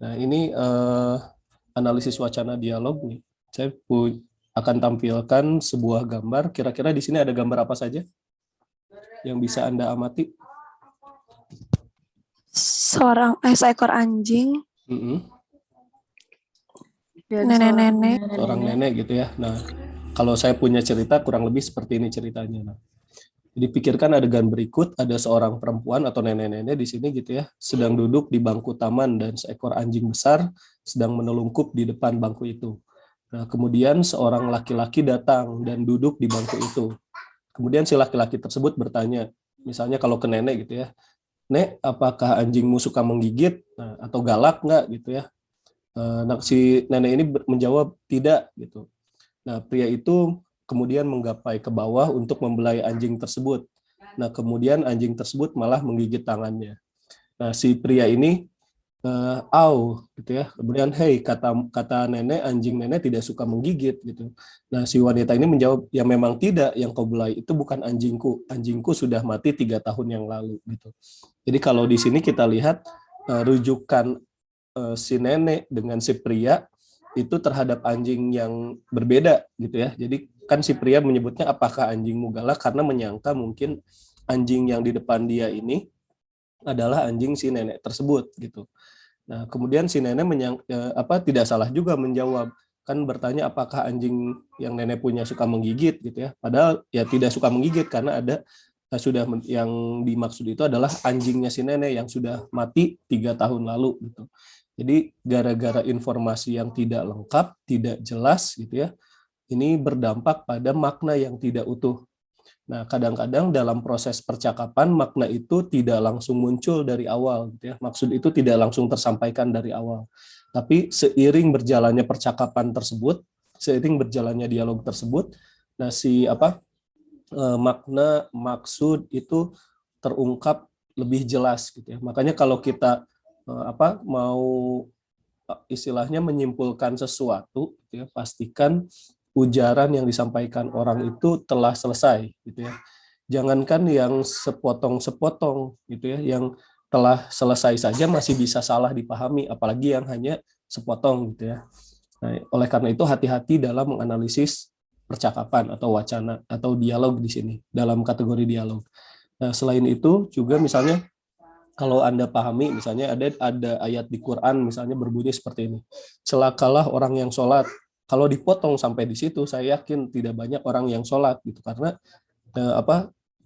Nah, ini analisis wacana dialog nih. Saya akan tampilkan sebuah gambar. Kira-kira di sini ada gambar apa saja yang bisa Anda amati? Seekor anjing, nenek-nenek. Seorang nenek gitu ya. Nah, kalau saya punya cerita kurang lebih seperti ini ceritanya. Nah, jadi pikirkan adegan berikut, ada seorang perempuan atau nenek-nenek di sini gitu ya, sedang duduk di bangku taman dan seekor anjing besar sedang menelungkup di depan bangku itu. Nah, kemudian seorang laki-laki datang dan duduk di bangku itu. Kemudian si laki-laki tersebut bertanya, misalnya kalau ke nenek gitu ya, "Nek, apakah anjingmu suka menggigit? Nah, atau galak nggak?" gitu ya. Nah, si nenek ini menjawab tidak gitu. Nah, pria itu kemudian menggapai ke bawah untuk membelai anjing tersebut. Nah, kemudian anjing tersebut malah menggigit tangannya. Nah, si pria ini au gitu ya. Kemudian hey, kata nenek, anjing nenek tidak suka menggigit gitu. Nah, si wanita ini menjawab, ya memang tidak, yang kau belai itu bukan anjingku. Anjingku sudah mati 3 tahun yang lalu gitu. Jadi kalau di sini kita lihat rujukan si nenek dengan si pria itu terhadap anjing yang berbeda gitu ya. Jadi kan si pria menyebutnya apakah anjingmu galak karena menyangka mungkin anjing yang di depan dia ini adalah anjing si nenek tersebut gitu. Nah, kemudian si nenek tidak salah juga menjawab, kan bertanya apakah anjing yang nenek punya suka menggigit gitu ya. Padahal ya tidak suka menggigit karena ada yang dimaksud itu adalah anjingnya si nenek yang sudah mati 3 tahun lalu gitu. Jadi gara-gara informasi yang tidak lengkap, tidak jelas gitu ya, ini berdampak pada makna yang tidak utuh. Nah, kadang-kadang dalam proses percakapan makna itu tidak langsung muncul dari awal gitu ya. Maksud itu tidak langsung tersampaikan dari awal. Tapi seiring berjalannya percakapan tersebut, seiring berjalannya dialog tersebut, nah makna maksud itu terungkap lebih jelas gitu ya. Makanya kalau kita mau istilahnya menyimpulkan sesuatu gitu ya, pastikan ujaran yang disampaikan orang itu telah selesai gitu ya. Jangankan yang sepotong-sepotong gitu ya, yang telah selesai saja masih bisa salah dipahami, apalagi yang hanya sepotong gitu ya. Nah, oleh karena itu hati-hati dalam menganalisis percakapan atau wacana atau dialog di sini dalam kategori dialog. Nah, selain itu juga misalnya kalau Anda pahami misalnya ada ayat di Quran misalnya berbunyi seperti ini. Celakalah orang yang sholat. Kalau dipotong sampai di situ, saya yakin tidak banyak orang yang sholat gitu karena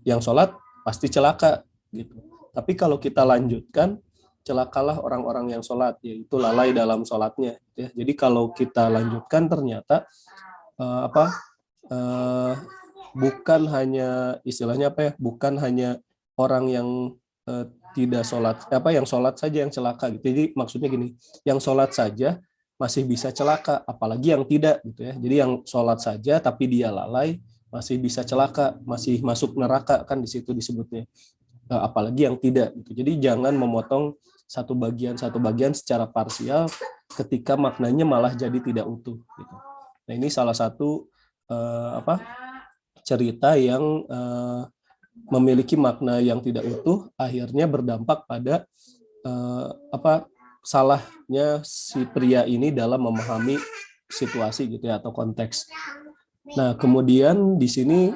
yang sholat pasti celaka gitu. Tapi kalau kita lanjutkan, celakalah orang-orang yang sholat, yaitu lalai dalam sholatnya. Ya. Jadi kalau kita lanjutkan ternyata bukan hanya istilahnya bukan hanya orang yang tidak sholat, yang sholat saja yang celaka gitu. Jadi maksudnya gini, yang sholat saja masih bisa celaka, apalagi yang tidak gitu ya. Jadi yang sholat saja tapi dia lalai masih bisa celaka, masih masuk neraka kan di situ disebutnya. Apalagi yang tidak gitu. Jadi jangan memotong satu bagian secara parsial ketika maknanya malah jadi tidak utuh gitu. Nah, ini salah satu cerita yang memiliki makna yang tidak utuh akhirnya berdampak pada salahnya si pria ini dalam memahami situasi gitu ya atau konteks. Nah, kemudian di sini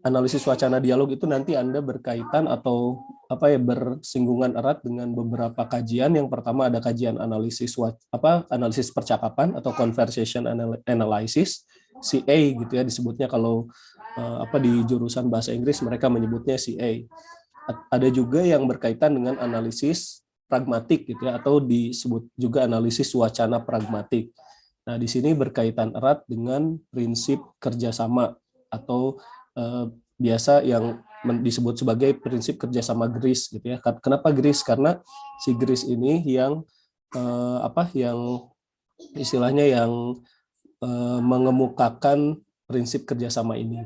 analisis wacana dialog itu nanti Anda berkaitan atau bersinggungan erat dengan beberapa kajian. Yang pertama ada kajian analisis percakapan atau conversation analysis, CA gitu ya disebutnya kalau di jurusan bahasa Inggris mereka menyebutnya CA. Ada juga yang berkaitan dengan analisis pragmatik gitu ya atau disebut juga analisis wacana pragmatik. Nah, di sini berkaitan erat dengan prinsip kerjasama atau biasa yang disebut sebagai prinsip kerjasama GRIS gitu ya. Kenapa GRIS? Karena si GRIS ini yang yang istilahnya yang mengemukakan prinsip kerjasama ini.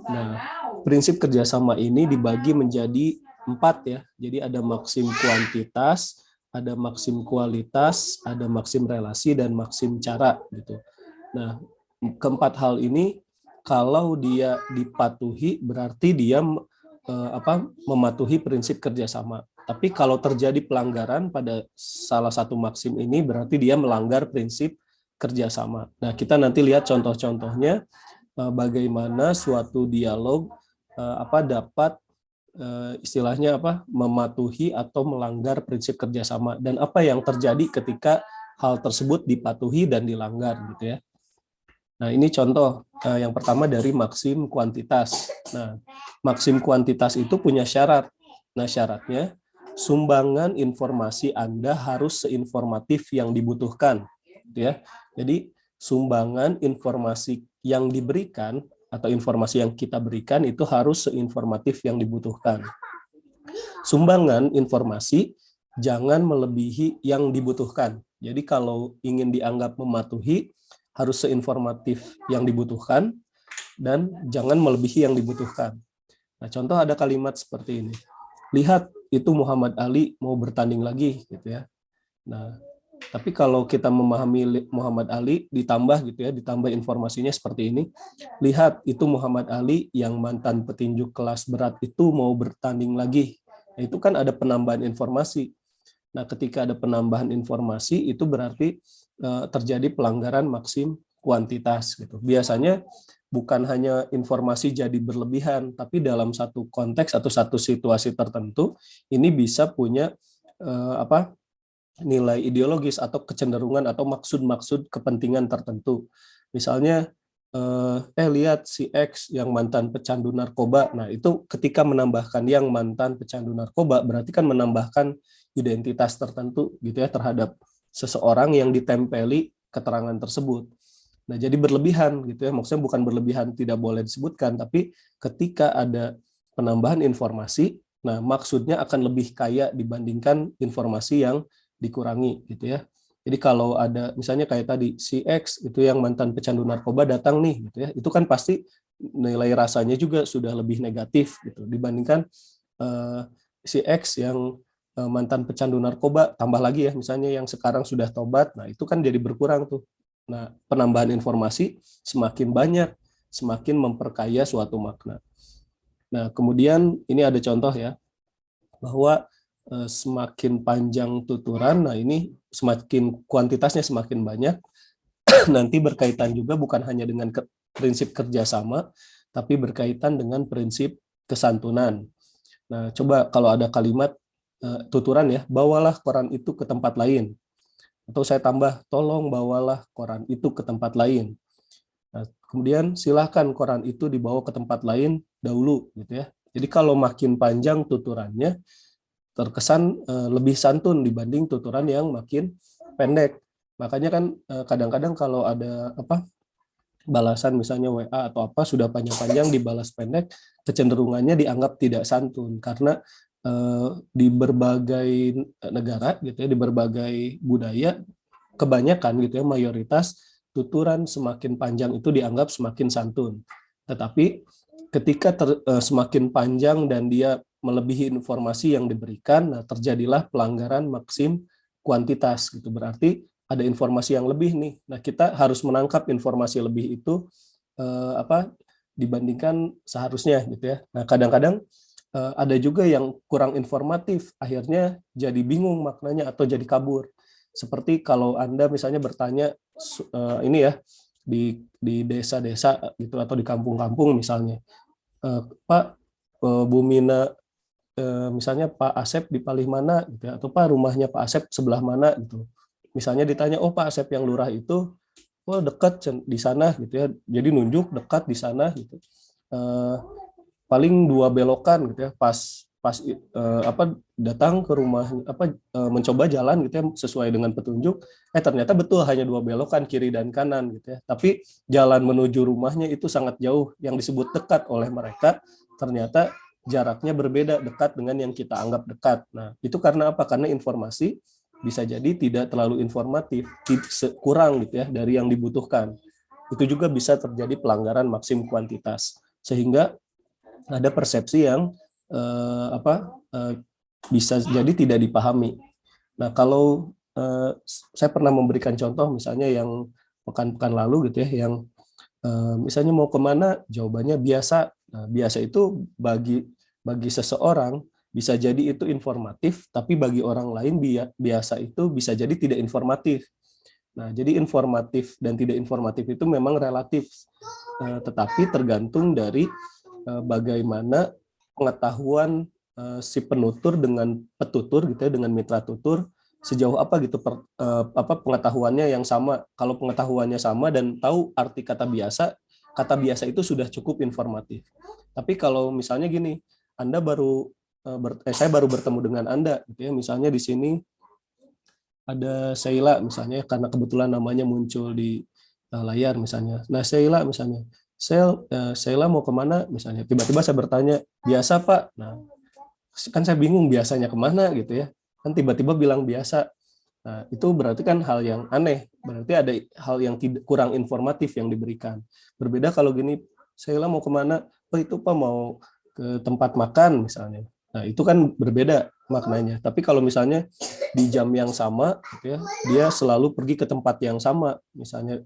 Nah, prinsip kerjasama ini dibagi menjadi 4 ya. Jadi ada maksim kuantitas, ada maksim kualitas, ada maksim relasi, dan maksim cara gitu. Nah, keempat hal ini kalau dia dipatuhi berarti dia mematuhi prinsip kerjasama. Tapi kalau terjadi pelanggaran pada salah satu maksim ini, berarti dia melanggar prinsip kerjasama. Nah, kita nanti lihat contoh-contohnya bagaimana suatu dialog dapat istilahnya mematuhi atau melanggar prinsip kerjasama, dan apa yang terjadi ketika hal tersebut dipatuhi dan dilanggar, gitu ya. Nah, ini contoh yang pertama dari maksim kuantitas. Nah, maksim kuantitas itu punya syarat. Nah, syaratnya sumbangan informasi Anda harus seinformatif yang dibutuhkan, gitu ya. Jadi, sumbangan informasi yang diberikan atau informasi yang kita berikan itu harus seinformatif yang dibutuhkan. Sumbangan informasi jangan melebihi yang dibutuhkan. Jadi kalau ingin dianggap mematuhi, harus seinformatif yang dibutuhkan dan jangan melebihi yang dibutuhkan. Nah, contoh ada kalimat seperti ini. Lihat, itu Muhammad Ali mau bertanding lagi, gitu ya. Nah, tapi kalau kita memahami Muhammad Ali ditambah gitu ya, ditambah informasinya seperti ini. Lihat, itu Muhammad Ali yang mantan petinju kelas berat itu mau bertanding lagi. Nah, itu kan ada penambahan informasi. Nah, ketika ada penambahan informasi itu berarti terjadi pelanggaran maksim kuantitas gitu. Biasanya bukan hanya informasi jadi berlebihan, tapi dalam satu konteks atau satu situasi tertentu ini bisa punya nilai ideologis atau kecenderungan atau maksud-maksud kepentingan tertentu. Misalnya, lihat si X yang mantan pecandu narkoba. Nah, itu ketika menambahkan yang mantan pecandu narkoba, berarti kan menambahkan identitas tertentu gitu ya terhadap seseorang yang ditempeli keterangan tersebut. Nah, jadi berlebihan gitu ya. Maksudnya bukan berlebihan tidak boleh disebutkan, tapi ketika ada penambahan informasi, nah maksudnya akan lebih kaya dibandingkan informasi yang dikurangi gitu ya. Jadi kalau ada misalnya kayak tadi si X itu yang mantan pecandu narkoba datang nih gitu ya, itu kan pasti nilai rasanya juga sudah lebih negatif gitu dibandingkan si X yang mantan pecandu narkoba, tambah lagi ya misalnya yang sekarang sudah tobat. Nah, itu kan jadi berkurang tuh. Nah, penambahan informasi semakin banyak, semakin memperkaya suatu makna. Nah, kemudian ini ada contoh ya, bahwa semakin panjang tuturan, nah ini semakin kuantitasnya semakin banyak, nanti berkaitan juga bukan hanya dengan prinsip kerjasama, tapi berkaitan dengan prinsip kesantunan. Nah, coba kalau ada kalimat tuturan ya, bawalah koran itu ke tempat lain. Atau saya tambah, tolong bawalah koran itu ke tempat lain. Nah, kemudian silahkan koran itu dibawa ke tempat lain dahulu, gitu ya. Jadi kalau makin panjang tuturannya, terkesan lebih santun dibanding tuturan yang makin pendek. Makanya kan kadang-kadang kalau ada balasan misalnya WA atau apa sudah panjang-panjang dibalas pendek, kecenderungannya dianggap tidak santun karena di berbagai negara gitu ya, di berbagai budaya kebanyakan gitu ya, mayoritas tuturan semakin panjang itu dianggap semakin santun. Tetapi ketika semakin panjang dan dia melebihi informasi yang diberikan, nah terjadilah pelanggaran maksim kuantitas gitu. Berarti ada informasi yang lebih nih. Nah, kita harus menangkap informasi lebih itu dibandingkan seharusnya gitu ya. Nah, kadang-kadang ada juga yang kurang informatif, akhirnya jadi bingung maknanya atau jadi kabur. Seperti kalau Anda misalnya bertanya ini ya di desa-desa gitu atau di kampung-kampung misalnya, Pak, Bu Mina, misalnya Pak Asep di Palih mana gitu ya, atau Pak rumahnya Pak Asep sebelah mana gitu. Misalnya ditanya, oh Pak Asep yang lurah itu oh dekat di sana gitu ya. Jadi nunjuk dekat di sana gitu. Paling 2 belokan gitu ya, pas datang ke rumah mencoba jalan gitu ya sesuai dengan petunjuk, ternyata betul hanya 2 belokan kiri dan kanan gitu ya. Tapi jalan menuju rumahnya itu sangat jauh, yang disebut dekat oleh mereka ternyata jaraknya berbeda dekat dengan yang kita anggap dekat. Nah, itu karena apa? Karena informasi bisa jadi tidak terlalu informatif, kurang gitu ya dari yang dibutuhkan. Itu juga bisa terjadi pelanggaran maksim kuantitas, sehingga ada persepsi yang bisa jadi tidak dipahami. Nah, kalau saya pernah memberikan contoh misalnya yang pekan-pekan lalu gitu ya, yang misalnya mau kemana, jawabannya biasa. Nah, biasa itu bagi seseorang Bisa jadi itu informatif, tapi bagi orang lain biasa itu bisa jadi tidak informatif. Nah, jadi informatif dan tidak informatif itu memang relatif, tetapi tergantung dari bagaimana pengetahuan si penutur dengan petutur gitu ya, dengan mitra tutur, sejauh apa gitu pengetahuannya yang sama. Kalau pengetahuannya sama dan tahu arti kata biasa itu sudah cukup informatif. Tapi kalau misalnya gini, Anda saya baru bertemu dengan Anda gitu ya, misalnya di sini ada Sheila misalnya, karena kebetulan namanya muncul di layar misalnya. Nah, Sheila misalnya, Sheila mau kemana misalnya, tiba-tiba saya bertanya, biasa Pak. Nah, kan saya bingung biasanya kemana gitu ya, kan tiba-tiba bilang biasa. Nah, itu berarti kan hal yang aneh, berarti ada hal yang kurang informatif yang diberikan. Berbeda kalau gini, Sheila mau kemana? Oh itu Pak mau ke tempat makan misalnya. Nah, itu kan berbeda maknanya. Tapi kalau misalnya di jam yang sama, gitu ya, dia selalu pergi ke tempat yang sama, misalnya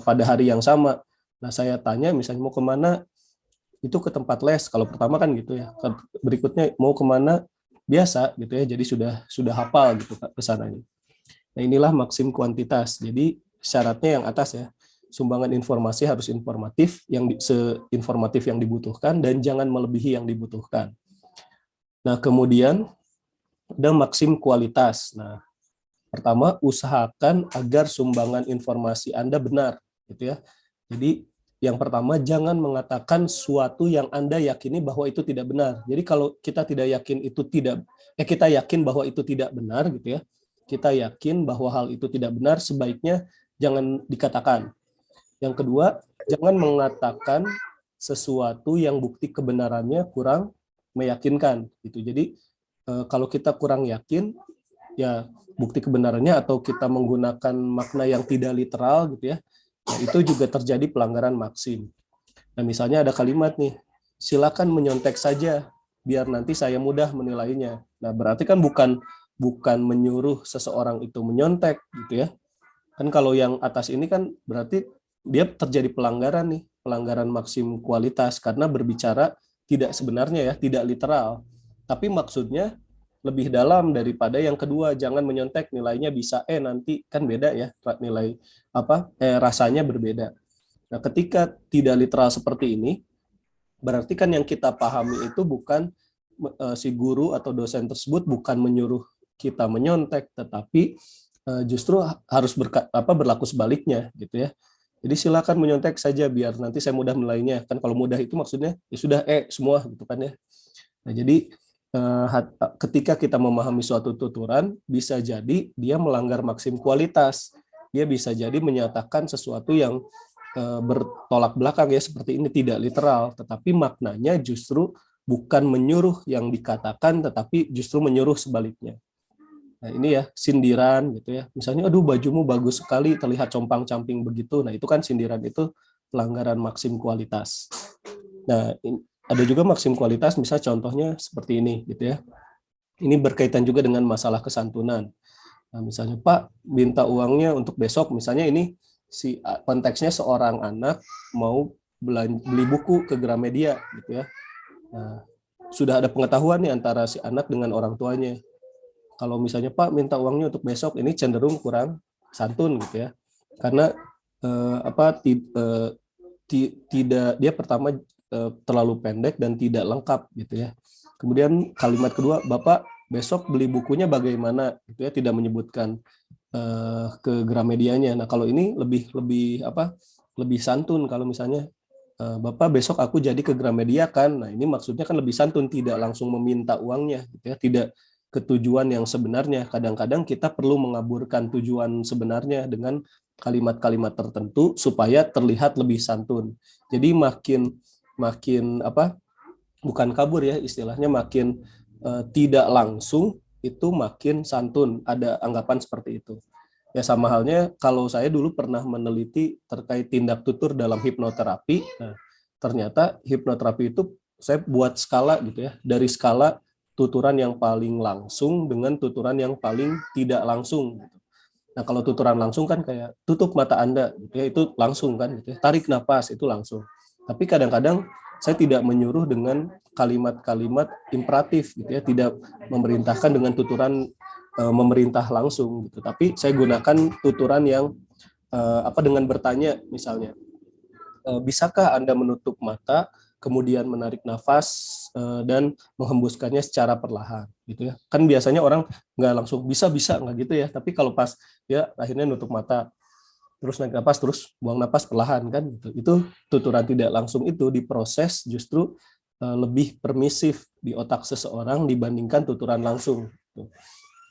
pada hari yang sama. Nah, saya tanya misalnya mau kemana, itu ke tempat les. Kalau pertama kan gitu ya. Berikutnya mau kemana, biasa gitu ya. Jadi sudah hafal gitu ke sananya. Nah, inilah maksim kuantitas. Jadi syaratnya yang atas ya. Sumbangan informasi harus informatif, seinformatif yang dibutuhkan, dan jangan melebihi yang dibutuhkan. Nah, kemudian ada maksim kualitas. Nah, pertama, usahakan agar sumbangan informasi Anda benar, gitu ya. Jadi, yang pertama, jangan mengatakan suatu yang Anda yakini bahwa itu tidak benar. Jadi, kalau kita tidak yakin itu kita yakin bahwa itu tidak benar, gitu ya. Kita yakin bahwa hal itu tidak benar, sebaiknya jangan dikatakan. Yang kedua, jangan mengatakan sesuatu yang bukti kebenarannya kurang meyakinkan, gitu. Jadi, kalau kita kurang yakin, ya bukti kebenarannya atau kita menggunakan makna yang tidak literal gitu ya, itu juga terjadi pelanggaran maksim. Nah, misalnya ada kalimat nih, silakan menyontek saja biar nanti saya mudah menilainya. Nah, berarti kan bukan menyuruh seseorang itu menyontek gitu ya. Kan kalau yang atas ini kan berarti dia terjadi pelanggaran nih, pelanggaran maksim kualitas karena berbicara tidak sebenarnya ya, tidak literal. Tapi maksudnya lebih dalam daripada yang kedua, jangan menyontek nilainya bisa nanti kan beda ya, nilai rasanya berbeda. Nah, ketika tidak literal seperti ini, berarti kan yang kita pahami itu bukan si guru atau dosen tersebut bukan menyuruh kita menyontek, tetapi justru harus berlaku sebaliknya gitu ya. Jadi silakan menyontek saja biar nanti saya mudah menilainya. Kan kalau mudah itu maksudnya ya sudah semua gitu kan ya. Nah, jadi ketika kita memahami suatu tuturan, bisa jadi dia melanggar maksim kualitas. Dia bisa jadi menyatakan sesuatu yang bertolak belakang ya, seperti ini tidak literal, tetapi maknanya justru bukan menyuruh yang dikatakan, tetapi justru menyuruh sebaliknya. Nah, ini ya sindiran gitu ya. Misalnya, aduh bajumu bagus sekali, terlihat compang-camping begitu. Nah, itu kan sindiran, itu pelanggaran maksim kualitas. Nah, ada juga maksim kualitas, misalnya contohnya seperti ini gitu ya. Ini berkaitan juga dengan masalah kesantunan. Nah, misalnya Pak minta uangnya untuk besok, misalnya ini konteksnya seorang anak mau beli buku ke Gramedia gitu ya. Nah, sudah ada pengetahuan nih antara si anak dengan orang tuanya. Kalau misalnya Pak minta uangnya untuk besok, ini cenderung kurang santun gitu ya. Karena tidak, dia pertama terlalu pendek dan tidak lengkap gitu ya. Kemudian kalimat kedua, Bapak besok beli bukunya bagaimana gitu ya, tidak menyebutkan ke Gramedianya. Nah, kalau ini lebih santun. Kalau misalnya Bapak besok aku jadi ke Gramedia kan. Nah, ini maksudnya kan lebih santun, tidak langsung meminta uangnya gitu ya, tidak ke tujuan yang sebenarnya. Kadang-kadang kita perlu mengaburkan tujuan sebenarnya dengan kalimat-kalimat tertentu supaya terlihat lebih santun. Jadi makin bukan kabur ya istilahnya, makin tidak langsung itu makin santun. Ada anggapan seperti itu. Ya sama halnya kalau saya dulu pernah meneliti terkait tindak tutur dalam hipnoterapi. Nah, ternyata hipnoterapi itu saya buat skala gitu ya, dari skala tuturan yang paling langsung dengan tuturan yang paling tidak langsung. Nah, kalau tuturan langsung kan kayak tutup mata Anda gitu ya, itu langsung kan gitu ya. Tarik napas itu langsung. Tapi kadang-kadang saya tidak menyuruh dengan kalimat-kalimat imperatif gitu ya, tidak memerintahkan dengan tuturan memerintah langsung gitu, tapi saya gunakan tuturan yang dengan bertanya misalnya, bisakah Anda menutup mata, kemudian menarik nafas dan menghembuskannya secara perlahan, gitu ya. Kan biasanya orang nggak langsung bisa nggak gitu ya. Tapi kalau pas dia akhirnya nutup mata, terus narik nafas, terus buang nafas perlahan kan, gitu. Itu tuturan tidak langsung itu diproses justru lebih permisif di otak seseorang dibandingkan tuturan langsung. Gitu.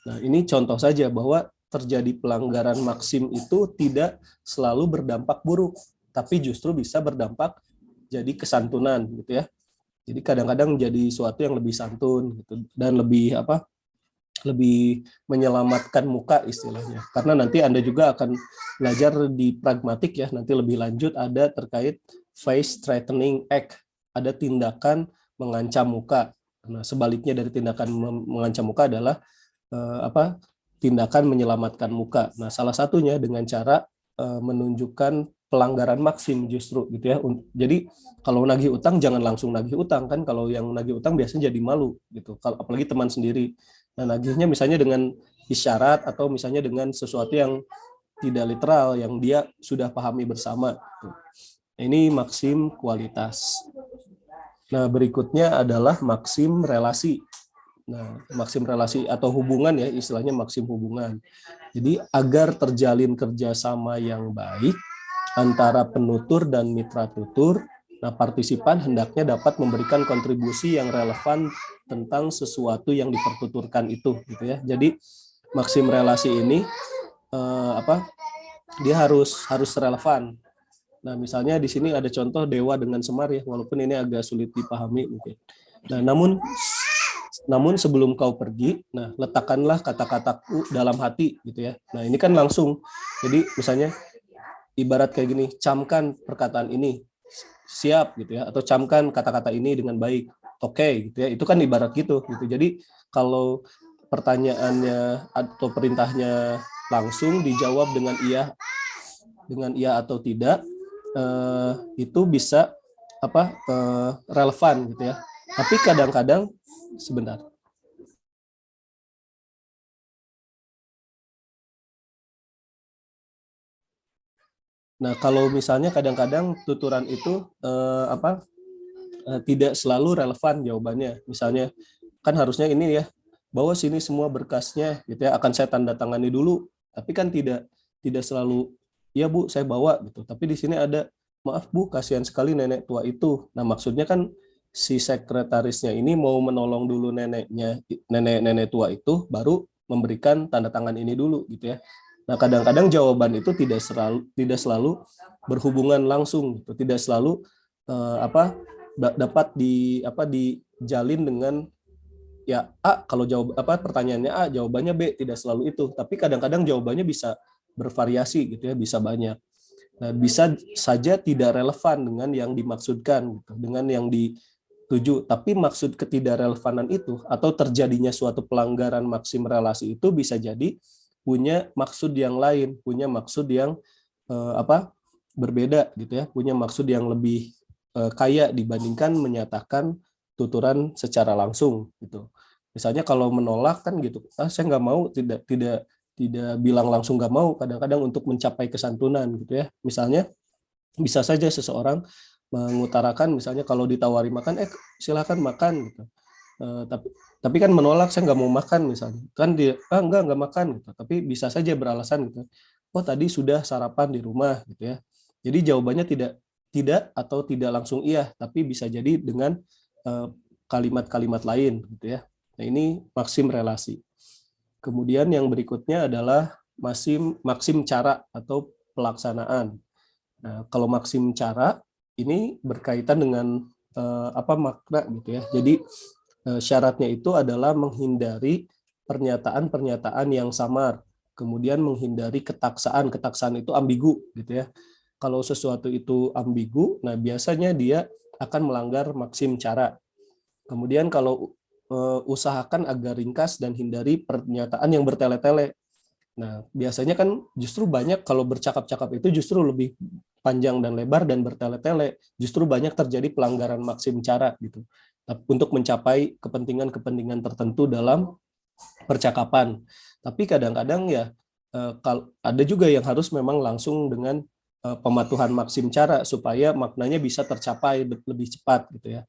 Nah, ini contoh saja bahwa terjadi pelanggaran maksim itu tidak selalu berdampak buruk, tapi justru bisa berdampak jadi kesantunan gitu ya. Jadi kadang-kadang jadi suatu yang lebih santun gitu, dan lebih menyelamatkan muka istilahnya. Karena nanti Anda juga akan belajar di pragmatik ya, nanti lebih lanjut ada terkait face threatening act, ada tindakan mengancam muka. Nah, sebaliknya dari tindakan mengancam muka adalah tindakan menyelamatkan muka. Nah, salah satunya dengan cara menunjukkan pelanggaran maksim justru gitu ya. Jadi kalau nagih utang jangan langsung nagih utang kan, kalau yang nagih utang biasanya jadi malu gitu. Kalau apalagi teman sendiri. Nah, nagihnya misalnya dengan isyarat atau misalnya dengan sesuatu yang tidak literal yang dia sudah pahami bersama. Ini maksim kualitas. Nah, berikutnya adalah maksim relasi. Nah, maksim relasi atau hubungan ya, istilahnya maksim hubungan. Jadi agar terjalin kerjasama yang baik antara penutur dan mitra tutur, nah partisipan hendaknya dapat memberikan kontribusi yang relevan tentang sesuatu yang dipertuturkan itu, gitu ya. Jadi maksim relasi ini dia harus relevan. Nah, misalnya di sini ada contoh Dewa dengan Semar ya, walaupun ini agak sulit dipahami mungkin. Nah, namun sebelum kau pergi, nah letakkanlah kata-kataku dalam hati gitu ya. Nah, ini kan langsung. Jadi misalnya ibarat kayak gini, camkan perkataan ini, siap gitu ya, atau camkan kata-kata ini dengan baik, oke gitu ya. Itu kan ibarat gitu. Jadi kalau pertanyaannya atau perintahnya langsung dijawab dengan iya atau tidak, itu bisa relevan gitu ya. Tapi kadang-kadang sebentar. Nah, kalau misalnya kadang-kadang tuturan itu tidak selalu relevan jawabannya. Misalnya kan harusnya ini ya, bawa sini semua berkasnya gitu ya, akan saya tanda tangani dulu. Tapi kan tidak selalu ya Bu, saya bawa gitu. Tapi di sini ada, maaf Bu, kasihan sekali nenek tua itu. Nah, maksudnya kan si sekretarisnya ini mau menolong dulu nenek tua itu, baru memberikan tanda tangan ini dulu gitu ya. Nah, kadang-kadang jawaban itu tidak selalu berhubungan langsung, gitu. Tidak selalu dapat dijalin dengan ya A, kalau pertanyaannya A, jawabannya B, tidak selalu itu. Tapi kadang-kadang jawabannya bisa bervariasi gitu ya, bisa banyak. Nah, bisa saja tidak relevan dengan yang dimaksudkan gitu, dengan yang dituju. Tapi maksud ketidakrelevanan itu atau terjadinya suatu pelanggaran maksim relasi itu bisa jadi punya maksud yang lain, punya maksud yang berbeda gitu ya, punya maksud yang lebih kaya dibandingkan menyatakan tuturan secara langsung gitu. Misalnya kalau menolak kan gitu, saya nggak mau, tidak bilang langsung nggak mau, kadang-kadang untuk mencapai kesantunan gitu ya. Misalnya bisa saja seseorang mengutarakan misalnya kalau ditawari makan, silakan makan gitu. Tapi kan menolak, saya nggak mau makan misalnya, kan dia nggak makan gitu. Tapi bisa saja beralasan gitu, oh tadi sudah sarapan di rumah gitu ya. Jadi jawabannya tidak atau tidak langsung iya, tapi bisa jadi dengan kalimat-kalimat lain gitu ya. Nah, ini maksim relasi. Kemudian yang berikutnya adalah maksim cara atau pelaksanaan. Nah, kalau maksim cara ini berkaitan dengan makna gitu ya. Jadi syaratnya itu adalah menghindari pernyataan-pernyataan yang samar, kemudian menghindari ketaksaan. Ketaksaan itu ambigu gitu ya. Kalau sesuatu itu ambigu, nah biasanya dia akan melanggar maksim cara. Kemudian kalau usahakan agar ringkas dan hindari pernyataan yang bertele-tele. Nah, biasanya kan justru banyak kalau bercakap-cakap itu justru lebih panjang dan lebar dan bertele-tele, justru banyak terjadi pelanggaran maksim cara gitu. Untuk mencapai kepentingan-kepentingan tertentu dalam percakapan. Tapi kadang-kadang ya ada juga yang harus memang langsung dengan pematuhan maksim cara supaya maknanya bisa tercapai lebih cepat gitu ya.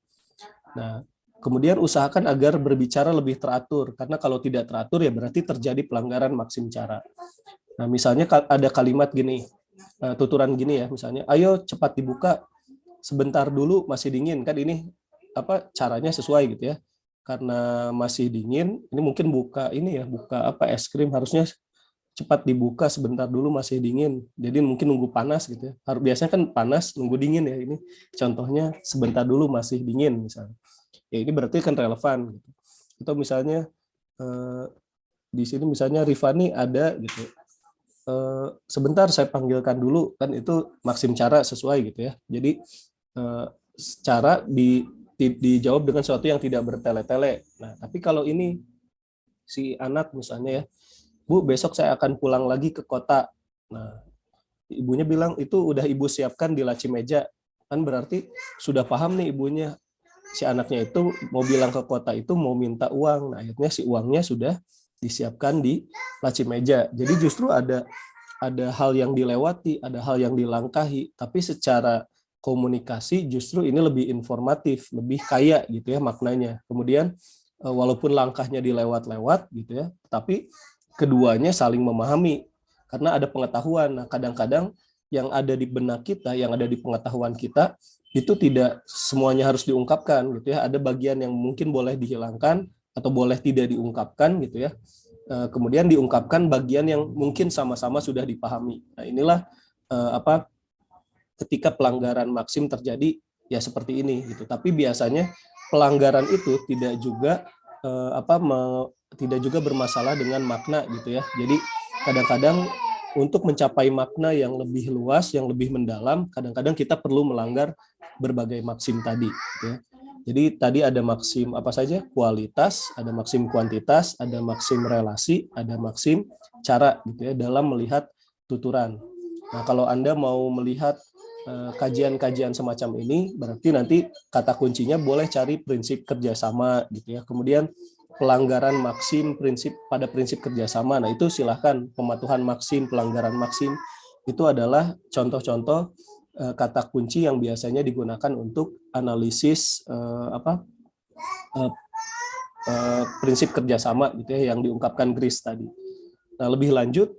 Nah, kemudian usahakan agar berbicara lebih teratur, karena kalau tidak teratur ya berarti terjadi pelanggaran maksim cara. Nah, misalnya ada kalimat gini, tuturan gini ya, misalnya, ayo cepat dibuka, sebentar dulu masih dingin, kan ini caranya sesuai gitu ya. Karena masih dingin, ini mungkin buka es krim harusnya cepat dibuka, sebentar dulu masih dingin. Jadi mungkin nunggu panas gitu ya. Biasanya kan panas nunggu dingin ya, ini contohnya sebentar dulu masih dingin misalnya. Ya ini berarti kan relevan gitu. Atau misalnya di sini misalnya Rifani ada gitu. Sebentar saya panggilkan dulu, kan itu maksim cara sesuai gitu ya. Jadi cara dijawab dengan sesuatu yang tidak bertele-tele. Nah, tapi kalau ini si anak misalnya ya, Bu, besok saya akan pulang lagi ke kota. Nah, ibunya bilang itu udah ibu siapkan di laci meja. Kan berarti sudah paham nih ibunya, si anaknya itu mau bilang ke kota itu mau minta uang. Nah, akhirnya si uangnya sudah disiapkan di laci meja. Jadi justru ada hal yang dilewati, ada hal yang dilangkahi, tapi secara komunikasi justru ini lebih informatif, lebih kaya gitu ya maknanya. Kemudian walaupun langkahnya dilewat-lewat gitu ya, tapi keduanya saling memahami karena ada pengetahuan. Nah, kadang-kadang yang ada di benak kita, yang ada di pengetahuan kita itu tidak semuanya harus diungkapkan gitu ya. Ada bagian yang mungkin boleh dihilangkan atau boleh tidak diungkapkan gitu ya. Kemudian diungkapkan bagian yang mungkin sama-sama sudah dipahami. Nah, inilah ketika pelanggaran maksim terjadi ya seperti ini gitu. Tapi biasanya pelanggaran itu tidak juga tidak juga bermasalah dengan makna gitu ya. Jadi kadang-kadang untuk mencapai makna yang lebih luas, yang lebih mendalam, kadang-kadang kita perlu melanggar berbagai maksim tadi gitu ya. Jadi tadi ada maksim apa saja? Kualitas, ada maksim kuantitas, ada maksim relasi, ada maksim cara gitu ya dalam melihat tuturan. Nah, kalau Anda mau melihat kajian-kajian semacam ini, berarti nanti kata kuncinya boleh cari prinsip kerjasama gitu ya. Kemudian pelanggaran maksim pada prinsip kerjasama. Nah, itu silahkan pematuhan maksim, pelanggaran maksim itu adalah contoh-contoh kata kunci yang biasanya digunakan untuk analisis prinsip kerjasama gitu ya yang diungkapkan Gris tadi. Nah, lebih lanjut,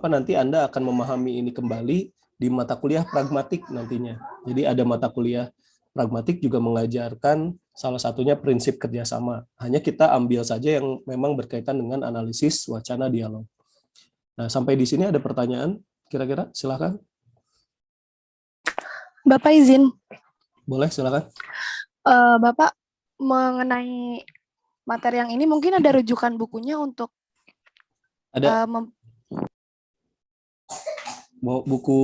nanti Anda akan memahami ini kembali di mata kuliah pragmatik nantinya. Jadi ada mata kuliah pragmatik juga mengajarkan salah satunya prinsip kerjasama. Hanya kita ambil saja yang memang berkaitan dengan analisis wacana dialog. Nah, sampai di sini ada pertanyaan? Kira-kira silakan. Bapak izin. Boleh, silakan. Bapak mengenai materi yang ini mungkin ada rujukan bukunya untuk ada buku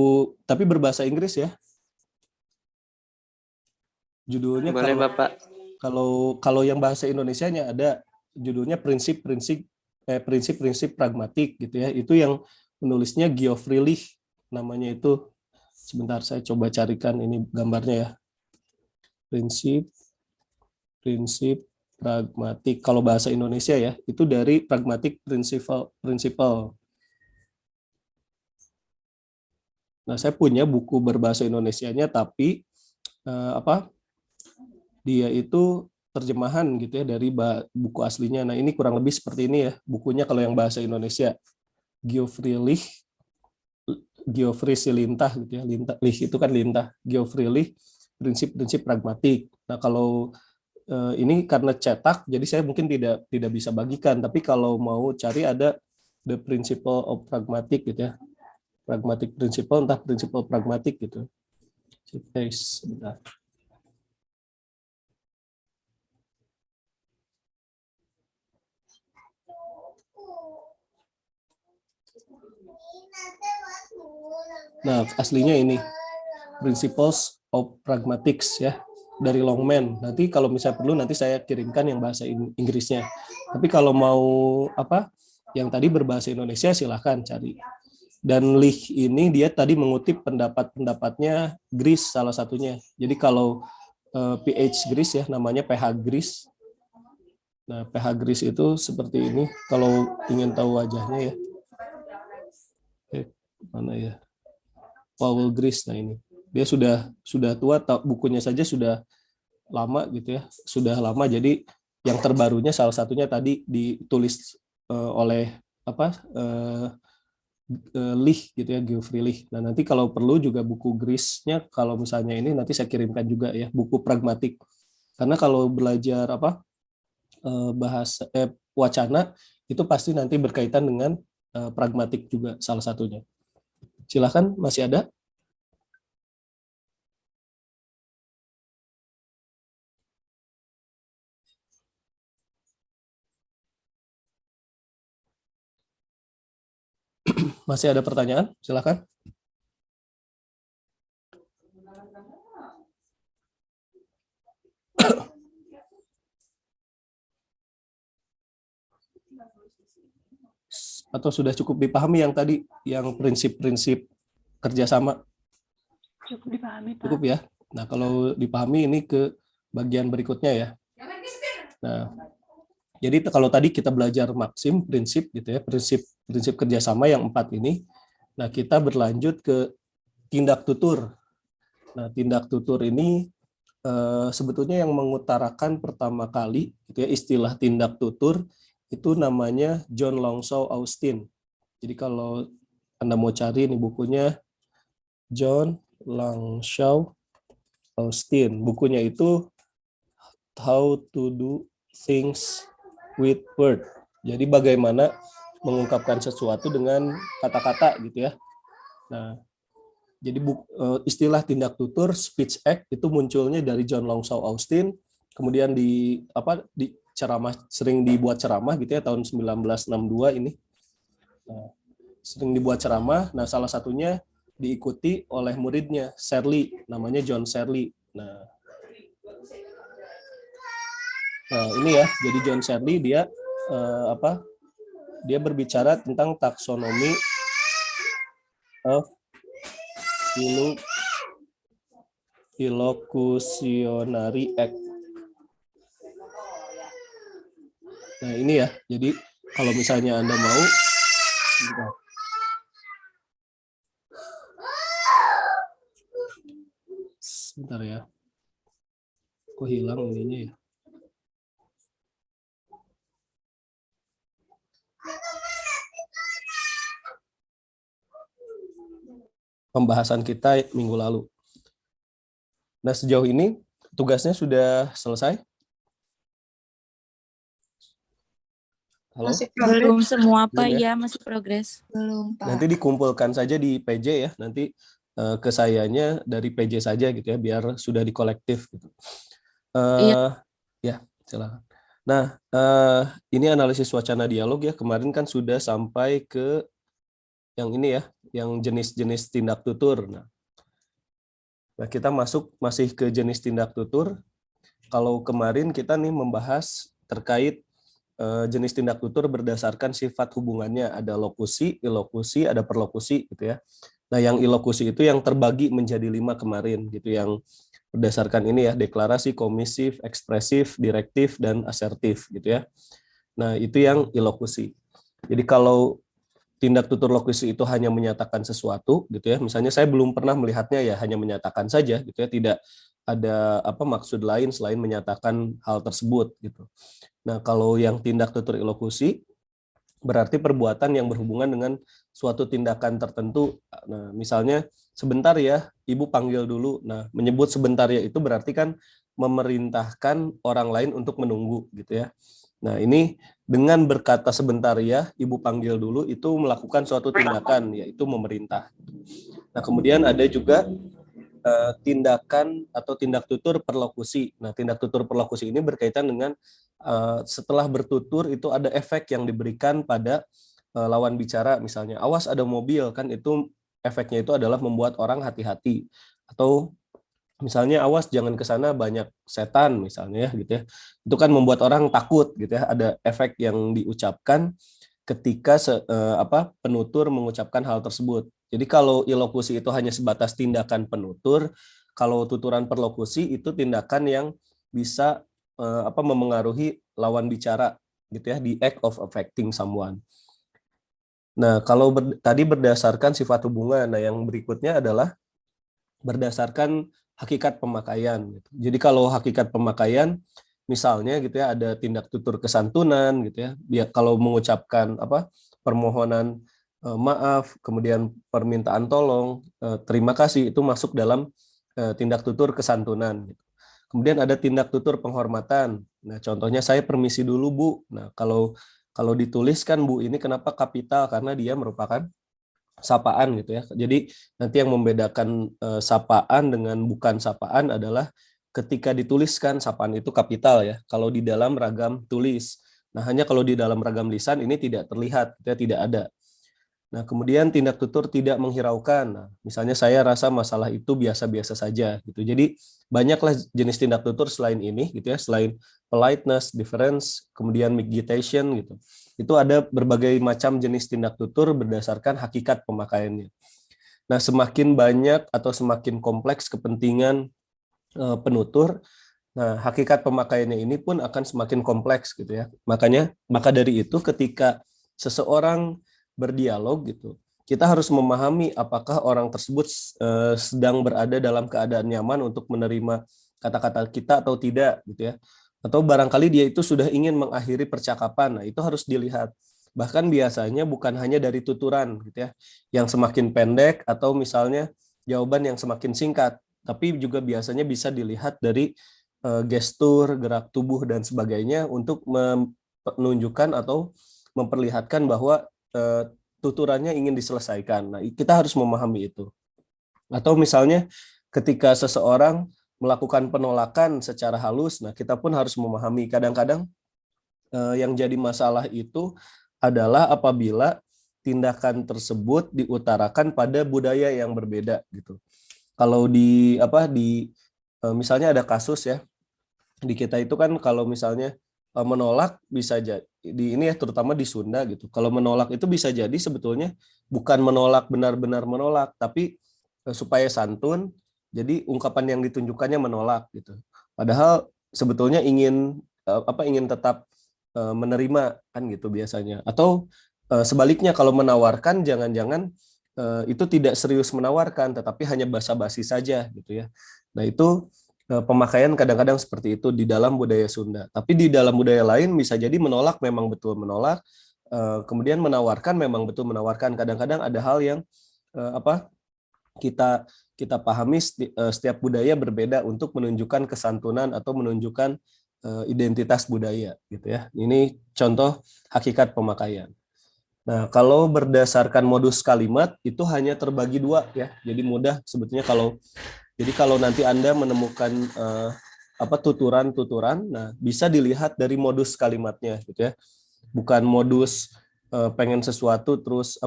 tapi berbahasa Inggris ya. Judulnya boleh Bapak. Kalau yang bahasa Indonesianya ada judulnya prinsip-prinsip pragmatik gitu ya. Itu yang menulisnya Geoff Friedrich namanya itu. Sebentar saya coba carikan ini gambarnya ya. Prinsip pragmatik. Kalau bahasa Indonesia ya, itu dari pragmatic principle. Nah, saya punya buku berbahasa Indonesianya, tapi dia itu terjemahan gitu ya dari buku aslinya. Nah, ini kurang lebih seperti ini ya bukunya kalau yang bahasa Indonesia. Geoffrey Lintah gitu ya. Lih itu kan lintah. Geoffrey prinsip-prinsip pragmatik. Nah, kalau ini karena cetak, jadi saya mungkin tidak bisa bagikan. Tapi kalau mau cari ada The Principle of Pragmatic gitu ya. Pragmatic Principle, entah Principle Pragmatic gitu. Sebentar. Nah, aslinya ini Principles of Pragmatics ya dari Longman. Nanti kalau misalnya perlu nanti saya kirimkan yang bahasa Inggrisnya. Tapi kalau mau Yang tadi berbahasa Indonesia silahkan cari. Dan Lee ini dia tadi mengutip pendapat-pendapatnya Gris salah satunya. Jadi kalau pH Gris ya, namanya pH Gris. Nah, pH Gris itu seperti ini. Kalau ingin tahu wajahnya ya. Mana ya? Paul Gris. Nah ini. Dia sudah tua, bukunya saja sudah lama gitu ya. Sudah lama, jadi yang terbarunya salah satunya tadi ditulis oleh Lee gitu ya, Geoffrey Lee. Nah nanti kalau perlu juga buku Grisnya, kalau misalnya ini nanti saya kirimkan juga ya, buku pragmatik. Karena kalau belajar bahasa wacana itu pasti nanti berkaitan dengan pragmatik juga salah satunya. Silakan, masih ada? Masih ada pertanyaan? Silakan. Atau sudah cukup dipahami yang tadi, yang prinsip-prinsip kerjasama? Cukup dipahami, Pak. Cukup ya. Nah, kalau dipahami ini ke bagian berikutnya ya. Nah, jadi kalau tadi kita belajar maksim, prinsip gitu ya, prinsip kerjasama yang 4 ini. Nah, kita berlanjut ke tindak tutur. Nah, tindak tutur ini sebetulnya yang mengutarakan pertama kali gitu ya, istilah tindak tutur itu namanya John Longshau Austin. Jadi kalau Anda mau cari ini bukunya John Longshau Austin. Bukunya itu How to Do Things with Word. Jadi bagaimana mengungkapkan sesuatu dengan kata-kata gitu ya. Nah, jadi istilah tindak tutur, speech act itu munculnya dari John Longshau Austin, kemudian di ceramah, sering dibuat ceramah gitu ya tahun 1962 ini. Nah, sering dibuat ceramah. Nah, salah satunya diikuti oleh muridnya Searle, namanya John Searle. Nah, ini ya. Jadi John Searle dia dia berbicara tentang taksonomi of illocutionary act. Nah ini ya, jadi kalau misalnya Anda mau, sebentar ya, kok hilang ininya ya. Pembahasan kita minggu lalu. Nah sejauh ini tugasnya sudah selesai? Halo? Belum semua, Pak. Belum Ya, masih progres. Belum, Pak. Nanti dikumpulkan saja di PJ ya, nanti ke sayanya dari PJ saja gitu ya, biar sudah dikolektif gitu. Iya. Ya, silakan. Nah, ini analisis wacana dialog ya, kemarin kan sudah sampai ke yang ini ya, yang jenis-jenis tindak tutur. Nah, kita masih ke jenis tindak tutur. Kalau kemarin kita nih membahas terkait jenis tindak tutur berdasarkan sifat hubungannya, ada lokusi, ilokusi, ada perlokusi gitu ya. Nah, yang ilokusi itu yang terbagi menjadi 5 kemarin gitu, yang berdasarkan ini ya, deklarasi, komisif, ekspresif, direktif, dan asertif gitu ya. Nah, itu yang ilokusi. Jadi kalau tindak tutur lokusi itu hanya menyatakan sesuatu gitu ya, misalnya saya belum pernah melihatnya ya, hanya menyatakan saja gitu ya, tidak ada maksud lain selain menyatakan hal tersebut gitu. Nah, kalau yang tindak tutur ilokusi berarti perbuatan yang berhubungan dengan suatu tindakan tertentu. Nah, misalnya sebentar ya, Ibu panggil dulu. Nah, menyebut sebentar ya itu berarti kan memerintahkan orang lain untuk menunggu gitu ya. Nah, ini dengan berkata sebentar ya, Ibu panggil dulu itu melakukan suatu tindakan, yaitu memerintah. Nah, kemudian ada juga tindakan atau tindak tutur perlokusi. Nah, tindak tutur perlokusi ini berkaitan dengan setelah bertutur itu ada efek yang diberikan pada lawan bicara, misalnya awas ada mobil, kan itu efeknya itu adalah membuat orang hati-hati, atau misalnya awas jangan ke sana banyak setan misalnya ya gitu ya. Itu kan membuat orang takut gitu ya, ada efek yang diucapkan ketika penutur mengucapkan hal tersebut. Jadi kalau ilokusi itu hanya sebatas tindakan penutur, kalau tuturan perlokusi itu tindakan yang bisa memengaruhi lawan bicara gitu ya, the act of affecting someone. Nah, kalau tadi berdasarkan sifat hubungan, nah yang berikutnya adalah berdasarkan hakikat pemakaian gitu. Jadi kalau hakikat pemakaian misalnya gitu ya, ada tindak tutur kesantunan gitu ya. Dia kalau mengucapkan permohonan maaf, kemudian permintaan tolong, terima kasih, itu masuk dalam tindak tutur kesantunan gitu. Kemudian ada tindak tutur penghormatan. Nah, contohnya saya permisi dulu, Bu. Nah, kalau dituliskan Bu ini kenapa kapital? Karena dia merupakan sapaan gitu ya. Jadi nanti yang membedakan sapaan dengan bukan sapaan adalah ketika dituliskan sapaan itu kapital ya. Kalau di dalam ragam tulis. Nah, hanya kalau di dalam ragam lisan ini tidak terlihat, ya, tidak ada. Nah, kemudian tindak tutur tidak menghiraukan. Nah, misalnya saya rasa masalah itu biasa-biasa saja gitu. Jadi banyaklah jenis tindak tutur selain ini gitu ya, selain politeness, deference, kemudian mitigation gitu. Itu ada berbagai macam jenis tindak tutur berdasarkan hakikat pemakaiannya. Nah, semakin banyak atau semakin kompleks kepentingan penutur, nah hakikat pemakaiannya ini pun akan semakin kompleks gitu ya. Maka dari itu ketika seseorang berdialog gitu, kita harus memahami apakah orang tersebut sedang berada dalam keadaan nyaman untuk menerima kata-kata kita atau tidak gitu ya. Atau barangkali dia itu sudah ingin mengakhiri percakapan. Nah, itu harus dilihat. Bahkan biasanya bukan hanya dari tuturan gitu ya, yang semakin pendek atau misalnya jawaban yang semakin singkat, tapi juga biasanya bisa dilihat dari gestur, gerak tubuh dan sebagainya untuk menunjukkan atau memperlihatkan bahwa tuturannya ingin diselesaikan. Nah, kita harus memahami itu. Atau misalnya ketika seseorang melakukan penolakan secara halus, nah kita pun harus memahami kadang-kadang yang jadi masalah itu adalah apabila tindakan tersebut diutarakan pada budaya yang berbeda gitu. Kalau misalnya ada kasus ya di kita itu kan kalau misalnya menolak bisa jadi di ini ya terutama di Sunda gitu. Kalau menolak itu bisa jadi sebetulnya bukan menolak benar-benar menolak, tapi supaya santun, jadi ungkapan yang ditunjukkannya menolak gitu. Padahal sebetulnya ingin tetap menerima kan gitu biasanya. Atau sebaliknya kalau menawarkan jangan-jangan itu tidak serius menawarkan, tetapi hanya basa-basi saja gitu ya. Nah itu pemakaian kadang-kadang seperti itu di dalam budaya Sunda. Tapi di dalam budaya lain bisa jadi menolak memang betul menolak, kemudian menawarkan memang betul menawarkan. Kadang-kadang ada hal yang kita pahami setiap budaya berbeda untuk menunjukkan kesantunan atau menunjukkan identitas budaya gitu ya. Ini contoh hakikat pemakaian. Nah, kalau berdasarkan modus kalimat itu hanya terbagi dua ya. Jadi mudah sebetulnya kalau nanti Anda menemukan tuturan-tuturan, nah bisa dilihat dari modus kalimatnya gitu ya. Bukan modus pengen sesuatu terus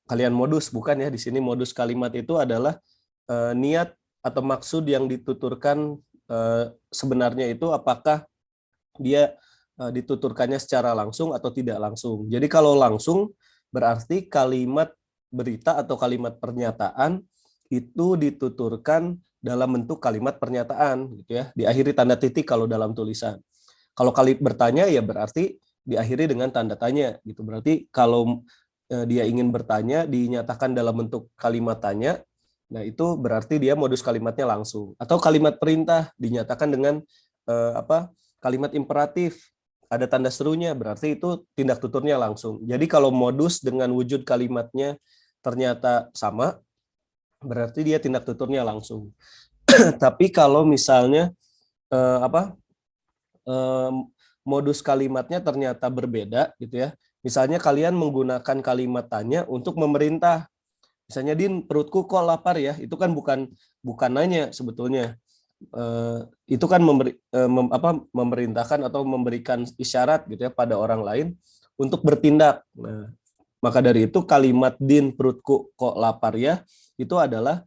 kalian modus, bukan ya. Di sini modus kalimat itu adalah niat atau maksud yang dituturkan sebenarnya itu apakah dia dituturkannya secara langsung atau tidak langsung. Jadi kalau langsung berarti kalimat berita atau kalimat pernyataan itu dituturkan dalam bentuk kalimat pernyataan gitu ya, diakhiri tanda titik kalau dalam tulisan. Kalau kalimat bertanya ya berarti diakhiri dengan tanda tanya gitu. Berarti kalau dia ingin bertanya dinyatakan dalam bentuk kalimat tanya, nah itu berarti dia modus kalimatnya langsung. Atau kalimat perintah dinyatakan dengan kalimat imperatif, ada tanda serunya, berarti itu tindak tuturnya langsung. Jadi kalau modus dengan wujud kalimatnya ternyata sama, berarti dia tindak tuturnya langsung. Tapi kalau misalnya modus kalimatnya ternyata berbeda gitu ya. Misalnya kalian menggunakan kalimat tanya untuk memerintah. Misalnya, Din, perutku kok lapar ya. Itu kan bukan nanya sebetulnya. Itu kan memerintahkan atau memberikan isyarat gitu ya pada orang lain untuk bertindak. Nah, maka dari itu kalimat Din, perutku kok lapar ya itu adalah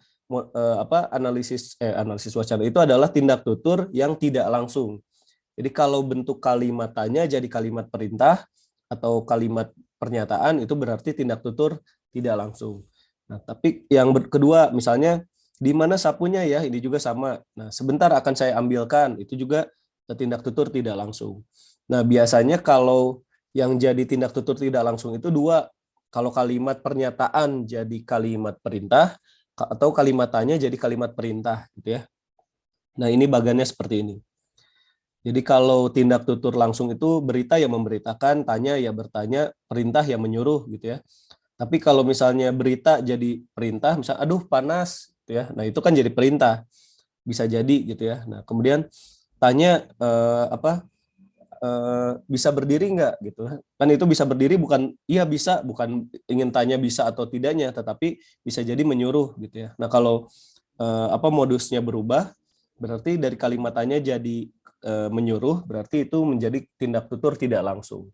analisis wacana itu adalah tindak tutur yang tidak langsung. Jadi kalau bentuk kalimat tanya jadi kalimat perintah, atau kalimat pernyataan itu berarti tindak tutur tidak langsung. Nah, tapi yang kedua misalnya di mana sapunya ya, ini juga sama. Nah, sebentar akan saya ambilkan, itu juga tindak tutur tidak langsung. Nah, biasanya kalau yang jadi tindak tutur tidak langsung itu dua. Kalau kalimat pernyataan jadi kalimat perintah, atau kalimat tanya jadi kalimat perintah, gitu ya. Nah, ini bagannya seperti ini. Jadi kalau tindak tutur langsung itu berita yang memberitakan, tanya ya bertanya, perintah yang menyuruh, gitu ya. Tapi kalau misalnya berita jadi perintah, misal aduh panas, gitu ya. Nah, itu kan jadi perintah. Bisa jadi gitu ya. Nah, kemudian tanya bisa berdiri nggak gitu kan, itu bisa berdiri bukan iya bisa, bukan ingin tanya bisa atau tidaknya, tetapi bisa jadi menyuruh gitu ya. Nah, kalau modusnya berubah, berarti dari kalimat tanya jadi menyuruh, berarti itu menjadi tindak tutur tidak langsung.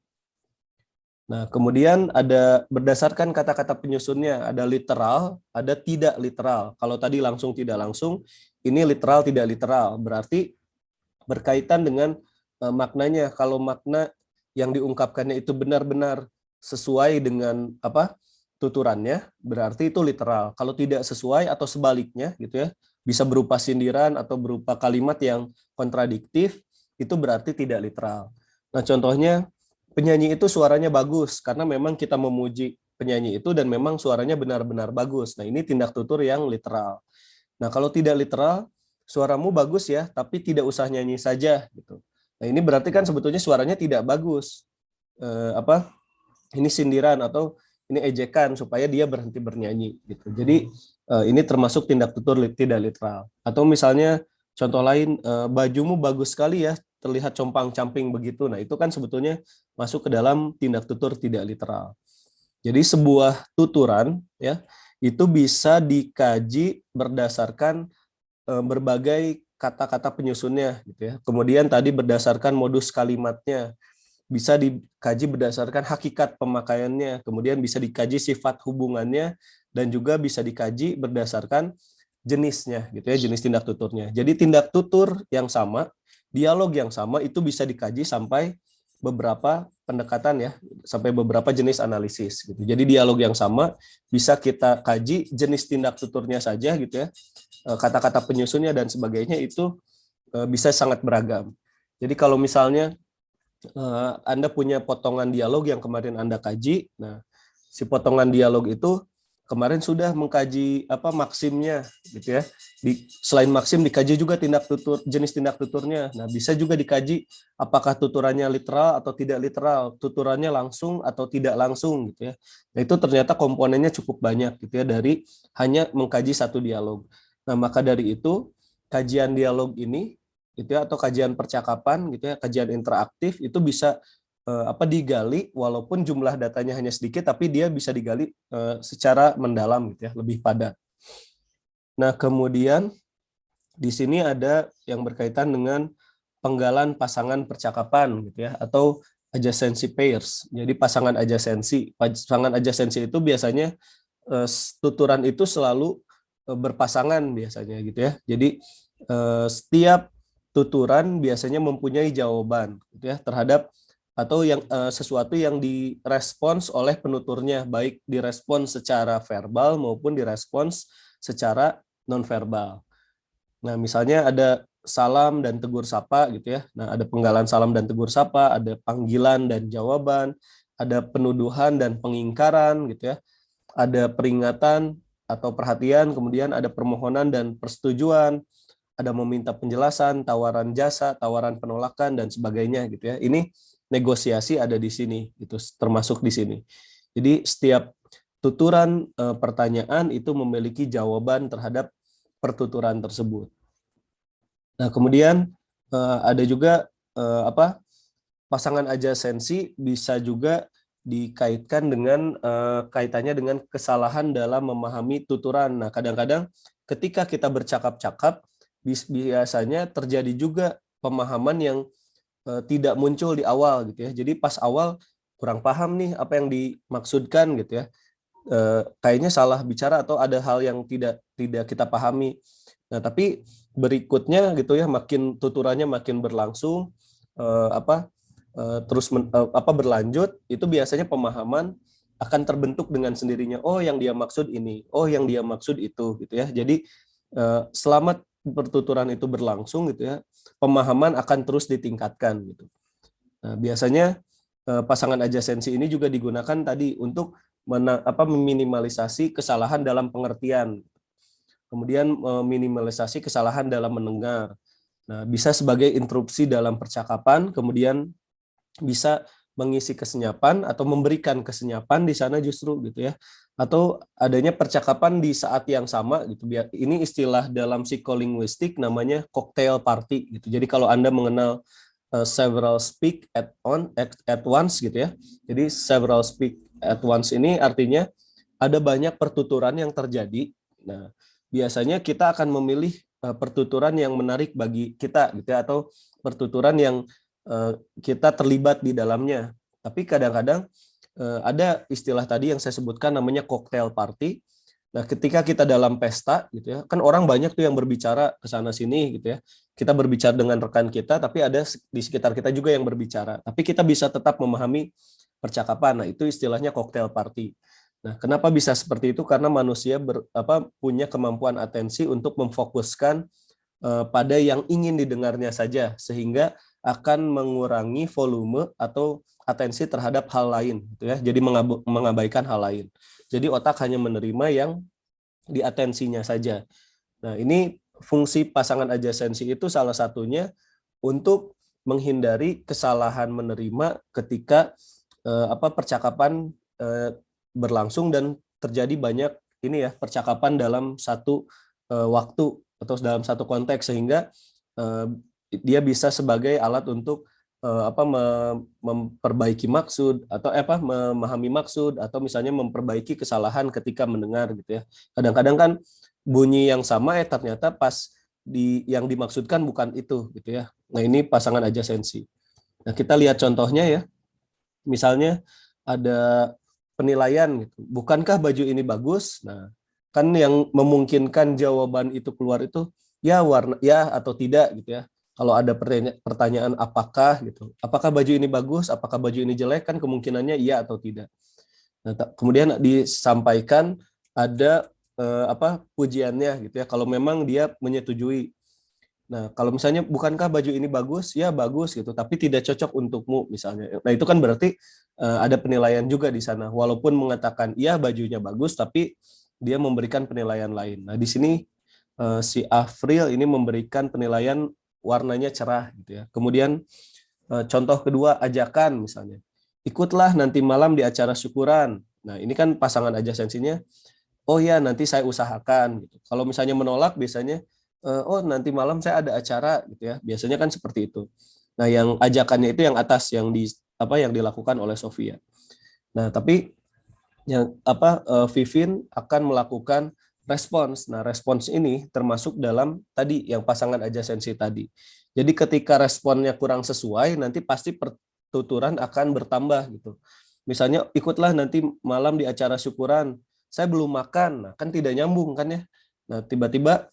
Nah, kemudian ada berdasarkan kata-kata penyusunnya, ada literal, ada tidak literal. Kalau tadi langsung tidak langsung, ini literal tidak literal, berarti berkaitan dengan maknanya. Kalau makna yang diungkapkannya itu benar-benar sesuai dengan tuturannya, berarti itu literal. Kalau tidak sesuai atau sebaliknya gitu ya, bisa berupa sindiran atau berupa kalimat yang kontradiktif, itu berarti tidak literal. Nah, contohnya penyanyi itu suaranya bagus karena memang kita memuji penyanyi itu dan memang suaranya benar-benar bagus. Nah, ini tindak tutur yang literal. Nah, kalau tidak literal, suaramu bagus ya, tapi tidak usah nyanyi saja gitu. Nah, ini berarti kan sebetulnya suaranya tidak bagus. Ini sindiran atau ini ejekan supaya dia berhenti bernyanyi gitu. Jadi ini termasuk tindak tutur tidak literal. Atau misalnya contoh lain, bajumu bagus sekali ya, terlihat compang-camping begitu. Nah, itu kan sebetulnya masuk ke dalam tindak tutur tidak literal. Jadi sebuah tuturan ya itu bisa dikaji berdasarkan berbagai kata-kata penyusunnya gitu ya. Kemudian tadi berdasarkan modus kalimatnya, bisa dikaji berdasarkan hakikat pemakaiannya, kemudian bisa dikaji sifat hubungannya, dan juga bisa dikaji berdasarkan jenisnya gitu ya, jenis tindak tuturnya. Jadi tindak tutur yang sama, dialog yang sama itu bisa dikaji sampai beberapa pendekatan ya, sampai beberapa jenis analisis gitu. Jadi dialog yang sama bisa kita kaji jenis tindak tuturnya saja gitu ya, kata-kata penyusunnya dan sebagainya itu bisa sangat beragam. Jadi kalau misalnya Anda punya potongan dialog yang kemarin Anda kaji, nah si potongan dialog itu kemarin sudah mengkaji maksimnya gitu ya. Selain maksim dikaji juga tindak tutur, jenis tindak tuturnya. Nah, bisa juga dikaji apakah tuturannya literal atau tidak literal, tuturannya langsung atau tidak langsung gitu ya. Nah, itu ternyata komponennya cukup banyak gitu ya dari hanya mengkaji satu dialog. Nah, maka dari itu kajian dialog ini gitu ya, atau kajian percakapan gitu ya, kajian interaktif itu bisa digali walaupun jumlah datanya hanya sedikit, tapi dia bisa digali secara mendalam gitu ya, lebih padat. Nah, kemudian di sini ada yang berkaitan dengan penggalan pasangan percakapan gitu ya, atau adjacency pairs. Jadi pasangan adjacensi itu biasanya tuturan itu selalu berpasangan biasanya gitu ya. Jadi setiap tuturan biasanya mempunyai jawaban gitu ya terhadap atau yang sesuatu yang direspons oleh penuturnya, baik direspons secara verbal maupun direspons secara nonverbal. Nah, misalnya ada salam dan tegur sapa gitu ya. Nah, ada penggalan salam dan tegur sapa, ada panggilan dan jawaban, ada penuduhan dan pengingkaran gitu ya. Ada peringatan atau perhatian, kemudian ada permohonan dan persetujuan, ada meminta penjelasan, tawaran jasa, tawaran penolakan dan sebagainya gitu ya. Ini negosiasi ada di sini, itu termasuk di sini. Jadi setiap tuturan pertanyaan itu memiliki jawaban terhadap pertuturan tersebut. Nah, kemudian ada juga pasangan adjacensi bisa juga dikaitkan dengan kaitannya dengan kesalahan dalam memahami tuturan. Nah, kadang-kadang ketika kita bercakap-cakap biasanya terjadi juga pemahaman yang tidak muncul di awal gitu ya. Jadi pas awal kurang paham nih apa yang dimaksudkan gitu ya. Kayaknya salah bicara atau ada hal yang tidak kita pahami. Nah, tapi berikutnya gitu ya, makin tuturannya makin berlangsung berlanjut, itu biasanya pemahaman akan terbentuk dengan sendirinya. Oh, yang dia maksud ini, oh yang dia maksud itu, gitu ya. Jadi selama pertuturan itu berlangsung, gitu ya, pemahaman akan terus ditingkatkan, gitu. Nah, biasanya pasangan adjasensi ini juga digunakan tadi untuk meminimalisasi kesalahan dalam pengertian, kemudian meminimalisasi kesalahan dalam mendengar. Nah, bisa sebagai interupsi dalam percakapan, kemudian bisa mengisi kesenyapan atau memberikan kesenyapan di sana justru, gitu ya, atau adanya percakapan di saat yang sama, gitu. Ini istilah dalam psikolinguistik namanya cocktail party, gitu. Jadi kalau Anda mengenal several speak at once, gitu ya. Jadi several speak at once ini artinya ada banyak pertuturan yang terjadi. Nah, biasanya kita akan memilih pertuturan yang menarik bagi kita, gitu ya, atau pertuturan yang kita terlibat di dalamnya. Tapi kadang-kadang ada istilah tadi yang saya sebutkan namanya cocktail party. Nah, ketika kita dalam pesta, gitu ya, kan orang banyak tuh yang berbicara ke sana sini, gitu ya. Kita berbicara dengan rekan kita, tapi ada di sekitar kita juga yang berbicara. Tapi kita bisa tetap memahami percakapan. Nah, itu istilahnya cocktail party. Nah, kenapa bisa seperti itu? Karena manusia punya kemampuan atensi untuk memfokuskan pada yang ingin didengarnya saja, sehingga akan mengurangi volume atau atensi terhadap hal lain, gitu ya. Jadi mengabaikan hal lain. Jadi otak hanya menerima yang di atensinya saja. Nah, ini fungsi pasangan adjasensi itu salah satunya untuk menghindari kesalahan menerima ketika percakapan berlangsung dan terjadi banyak ini ya, percakapan dalam satu waktu atau dalam satu konteks, sehingga dia bisa sebagai alat untuk memperbaiki maksud atau memahami maksud, atau misalnya memperbaiki kesalahan ketika mendengar, gitu ya. Kadang-kadang kan bunyi yang sama ternyata pas yang dimaksudkan bukan itu, gitu ya. Nah, ini pasangan adjasensi. Nah, kita lihat contohnya ya. Misalnya ada penilaian, gitu. Bukankah baju ini bagus? Nah, kan yang memungkinkan jawaban itu keluar itu ya warna ya atau tidak, gitu ya. Kalau ada pertanyaan apakah, gitu, apakah baju ini bagus, apakah baju ini jelek, kan kemungkinannya iya atau tidak. Nah, kemudian disampaikan ada pujiannya, gitu ya, kalau memang dia menyetujui. Nah, kalau misalnya bukankah baju ini bagus, ya bagus, gitu, tapi tidak cocok untukmu misalnya. Nah, itu kan berarti ada penilaian juga di sana, walaupun mengatakan iya bajunya bagus, tapi dia memberikan penilaian lain. Nah, di sini si Afril ini memberikan penilaian warnanya cerah, gitu ya. Kemudian contoh kedua, ajakan misalnya, ikutlah nanti malam di acara syukuran. Nah, ini kan pasangan adjasensinya, oh ya nanti saya usahakan, gitu. Kalau misalnya menolak biasanya oh nanti malam saya ada acara, gitu ya. Biasanya kan seperti itu. Nah, yang ajakannya itu yang atas, yang dilakukan oleh Sofia. Nah, tapi yang Vivin akan melakukan respons. Nah, respons ini termasuk dalam tadi yang pasangan adjasensi tadi. Jadi ketika responnya kurang sesuai, nanti pasti pertuturan akan bertambah, gitu. Misalnya, ikutlah nanti malam di acara syukuran. Saya belum makan. Nah, kan tidak nyambung kan ya. Nah, tiba-tiba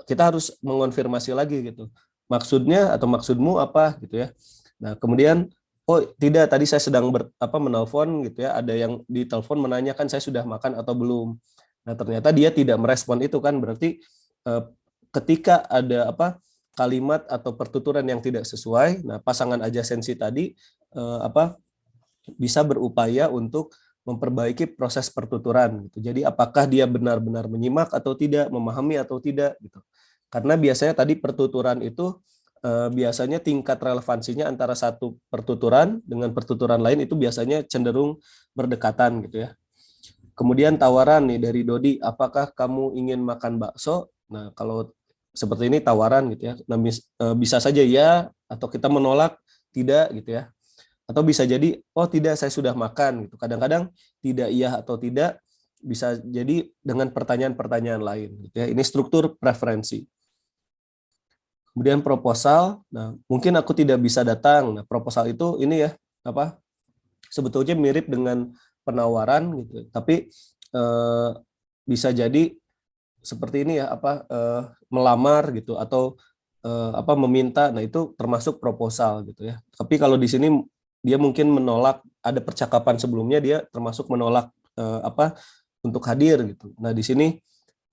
kita harus mengonfirmasi lagi, gitu. Maksudnya atau maksudmu apa, gitu ya. Nah, kemudian oh tidak, tadi saya sedang menelpon, gitu ya. Ada yang ditelepon menanyakan saya sudah makan atau belum. Nah, ternyata dia tidak merespon itu, kan berarti ketika ada kalimat atau pertuturan yang tidak sesuai, nah pasangan adjasensi tadi bisa berupaya untuk memperbaiki proses pertuturan, gitu. Jadi apakah dia benar-benar menyimak atau tidak, memahami atau tidak, gitu. Karena biasanya tadi pertuturan itu biasanya tingkat relevansinya antara satu pertuturan dengan pertuturan lain itu biasanya cenderung berdekatan, gitu ya. Kemudian tawaran nih dari Dodi, apakah kamu ingin makan bakso? Nah, kalau seperti ini tawaran, gitu ya. Nah, bisa saja ya, atau kita menolak tidak, gitu ya. Atau bisa jadi, oh tidak, saya sudah makan, gitu. Kadang-kadang tidak iya atau tidak bisa jadi dengan pertanyaan-pertanyaan lain, gitu ya. Ini struktur preferensi. Kemudian proposal. Nah, mungkin aku tidak bisa datang. Nah, proposal itu ini ya, sebetulnya mirip dengan penawaran, gitu. Tapi bisa jadi seperti ini ya, melamar, gitu, atau meminta. Nah, itu termasuk proposal, gitu ya. Tapi kalau di sini dia mungkin menolak, ada percakapan sebelumnya dia termasuk menolak untuk hadir gitu. Nah, di sini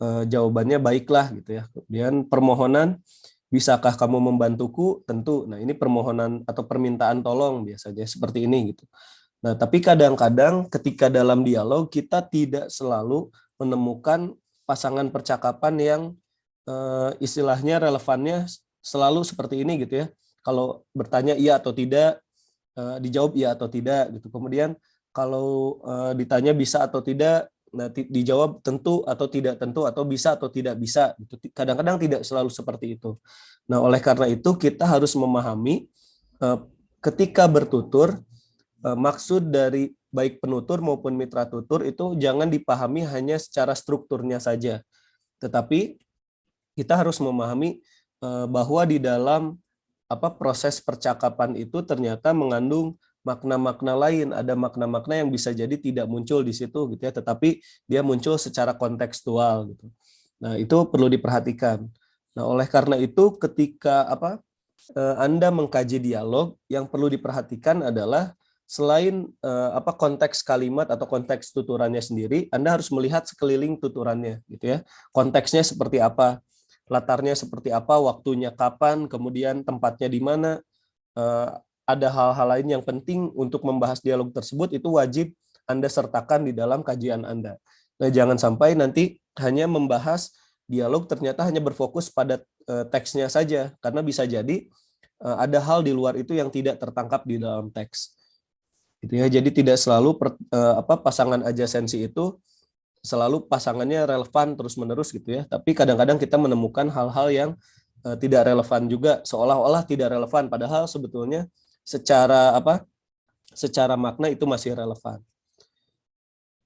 jawabannya baiklah gitu ya. Kemudian permohonan, bisakah kamu membantuku? Tentu. Nah, ini permohonan atau permintaan tolong biasanya seperti ini gitu. Nah, tapi kadang-kadang ketika dalam dialog kita tidak selalu menemukan pasangan percakapan yang istilahnya relevannya selalu seperti ini gitu ya. Kalau bertanya iya atau tidak, dijawab iya atau tidak gitu. Kemudian kalau ditanya bisa atau tidak, nah dijawab tentu atau tidak tentu, atau bisa atau tidak bisa gitu. Kadang-kadang tidak selalu seperti itu. Nah, oleh karena itu kita harus memahami ketika bertutur, maksud dari baik penutur maupun mitra tutur itu jangan dipahami hanya secara strukturnya saja. Tetapi kita harus memahami bahwa di dalam proses percakapan itu ternyata mengandung makna-makna lain, ada makna-makna yang bisa jadi tidak muncul di situ gitu ya, tetapi dia muncul secara kontekstual gitu. Nah, itu perlu diperhatikan. Nah, oleh karena itu ketika Anda mengkaji dialog, yang perlu diperhatikan adalah selain konteks kalimat atau konteks tuturannya sendiri, Anda harus melihat sekeliling tuturannya gitu ya. Konteksnya seperti apa? Latarnya seperti apa, waktunya kapan, kemudian tempatnya di mana, ada hal-hal lain yang penting untuk membahas dialog tersebut, itu wajib Anda sertakan di dalam kajian Anda. Nah, jangan sampai nanti hanya membahas dialog ternyata hanya berfokus pada teksnya saja, karena bisa jadi ada hal di luar itu yang tidak tertangkap di dalam teks. Gitu ya. Jadi tidak selalu pasangan adjasensi itu selalu pasangannya relevan terus-menerus gitu ya. Tapi kadang-kadang kita menemukan hal-hal yang tidak relevan juga, seolah-olah tidak relevan, padahal sebetulnya secara makna itu masih relevan.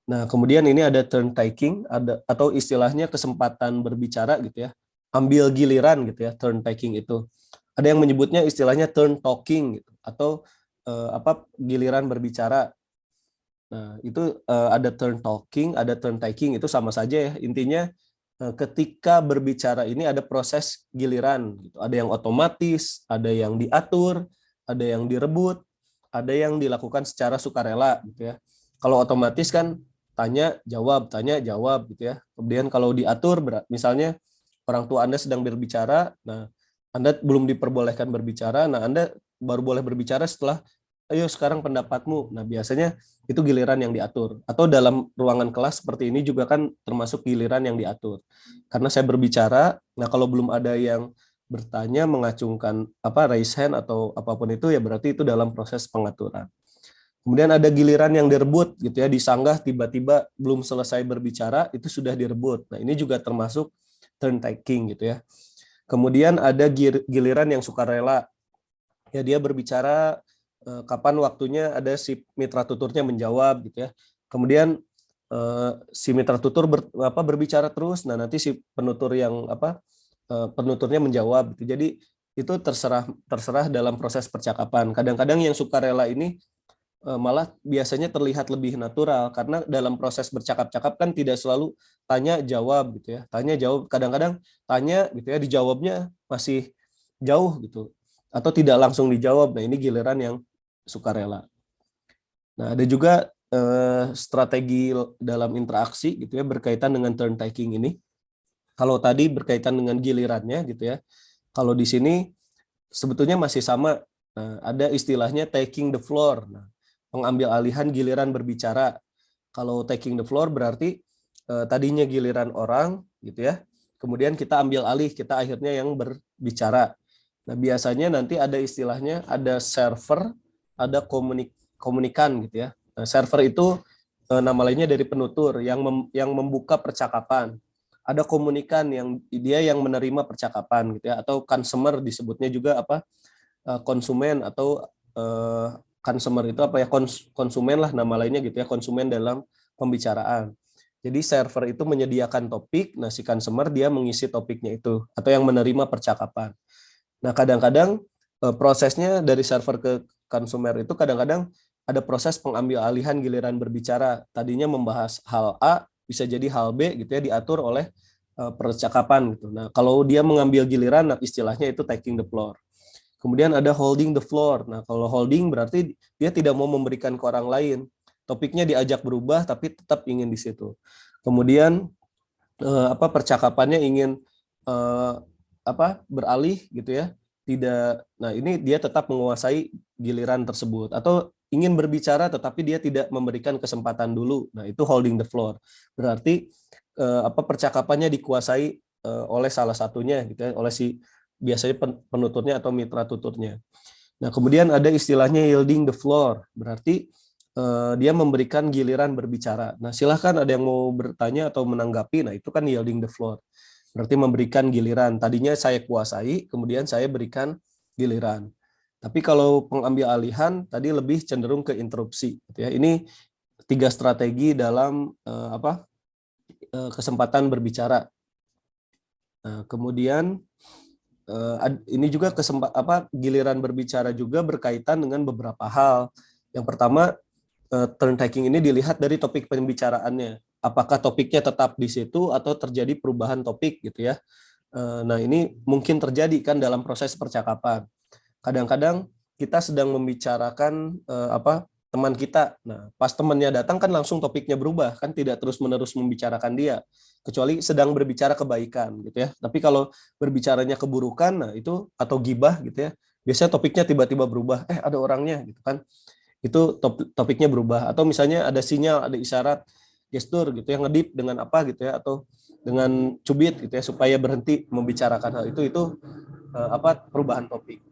Nah, kemudian ini ada turn taking, atau istilahnya kesempatan berbicara gitu ya. Ambil giliran gitu ya, turn taking itu. Ada yang menyebutnya istilahnya turn talking gitu, atau giliran berbicara. Nah, itu ada turn talking, ada turn taking, itu sama saja ya. Intinya ketika berbicara ini ada proses giliran gitu. Ada yang otomatis, ada yang diatur, ada yang direbut, ada yang dilakukan secara sukarela gitu ya. Kalau otomatis kan tanya jawab gitu ya. Kemudian kalau diatur, misalnya orang tua Anda sedang berbicara, nah Anda belum diperbolehkan berbicara, nah Anda baru boleh berbicara setelah ayo sekarang pendapatmu. Nah, biasanya itu giliran yang diatur. Atau dalam ruangan kelas seperti ini juga kan termasuk giliran yang diatur. Karena saya berbicara, nah kalau belum ada yang bertanya, mengacungkan raise hand atau apapun itu, ya berarti itu dalam proses pengaturan. Kemudian ada giliran yang direbut gitu ya, disanggah tiba-tiba belum selesai berbicara itu sudah direbut. Nah, ini juga termasuk turn taking gitu ya. Kemudian ada giliran yang sukarela. Ya, dia berbicara kapan waktunya, ada si mitra tuturnya menjawab gitu ya. Kemudian si mitra tutur berbicara terus, nah nanti si penutur yang penuturnya menjawab gitu. Jadi itu terserah dalam proses percakapan. Kadang-kadang yang sukarela ini malah biasanya terlihat lebih natural, karena dalam proses bercakap-cakap kan tidak selalu tanya jawab gitu ya. Tanya jawab, kadang-kadang tanya gitu ya, dijawabnya masih jauh gitu, atau tidak langsung dijawab. Nah, ini giliran yang sukarela. Nah, ada juga strategi dalam interaksi gitu ya, berkaitan dengan turn taking ini. Kalau tadi berkaitan dengan gilirannya gitu ya, kalau di sini sebetulnya masih sama. Nah, ada istilahnya taking the floor. Nah, mengambil alihan giliran berbicara. Kalau taking the floor berarti tadinya giliran orang gitu ya, kemudian kita ambil alih, kita akhirnya yang berbicara. Nah, biasanya nanti ada istilahnya, ada server, ada komunikan gitu ya. Nah, server itu nama lainnya dari penutur yang membuka percakapan. Ada komunikan yang dia yang menerima percakapan gitu ya, atau consumer disebutnya juga konsumen, atau consumer itu konsumen lah nama lainnya gitu ya, konsumen dalam pembicaraan. Jadi server itu menyediakan topik, nah si consumer dia mengisi topiknya itu, atau yang menerima percakapan. Nah, kadang-kadang prosesnya dari server ke konsumer itu kadang-kadang ada proses pengambil alihan giliran berbicara. Tadinya membahas hal A, bisa jadi hal B gitu ya, diatur oleh percakapan gitu. Nah, kalau dia mengambil giliran, nah istilahnya itu taking the floor. Kemudian ada holding the floor. Nah, kalau holding berarti dia tidak mau memberikan ke orang lain. Topiknya diajak berubah tapi tetap ingin di situ. Kemudian percakapannya ingin beralih gitu ya. Tidak. Nah, ini dia tetap menguasai giliran tersebut atau ingin berbicara tetapi dia tidak memberikan kesempatan dulu. Nah, itu holding the floor. Berarti percakapannya dikuasai oleh salah satunya gitu ya, oleh si biasanya penuturnya atau mitra tuturnya. Nah, kemudian ada istilahnya yielding the floor, berarti dia memberikan giliran berbicara. Nah, silahkan ada yang mau bertanya atau menanggapi, nah itu kan yielding the floor. Berarti memberikan giliran. Tadinya saya kuasai, kemudian saya berikan giliran. Tapi kalau pengambil alihan, tadi lebih cenderung ke interupsi. Gitu ya. Ini 3 strategi dalam kesempatan berbicara. Nah, kemudian ini juga giliran berbicara juga berkaitan dengan beberapa hal. Yang pertama, turn taking ini dilihat dari topik pembicaraannya. Apakah topiknya tetap di situ atau terjadi perubahan topik gitu ya. Nah, ini mungkin terjadi kan dalam proses percakapan. Kadang-kadang kita sedang membicarakan teman kita. Nah, pas temannya datang kan langsung topiknya berubah, kan tidak terus-menerus membicarakan dia. Kecuali sedang berbicara kebaikan gitu ya. Tapi kalau berbicaranya keburukan, nah itu atau gibah gitu ya. Biasanya topiknya tiba-tiba berubah, ada orangnya gitu kan. Itu topiknya berubah atau misalnya ada sinyal, ada isyarat, gestur gitu ya, ngedip dengan apa gitu ya atau dengan cubit gitu ya supaya berhenti membicarakan hal itu perubahan topik.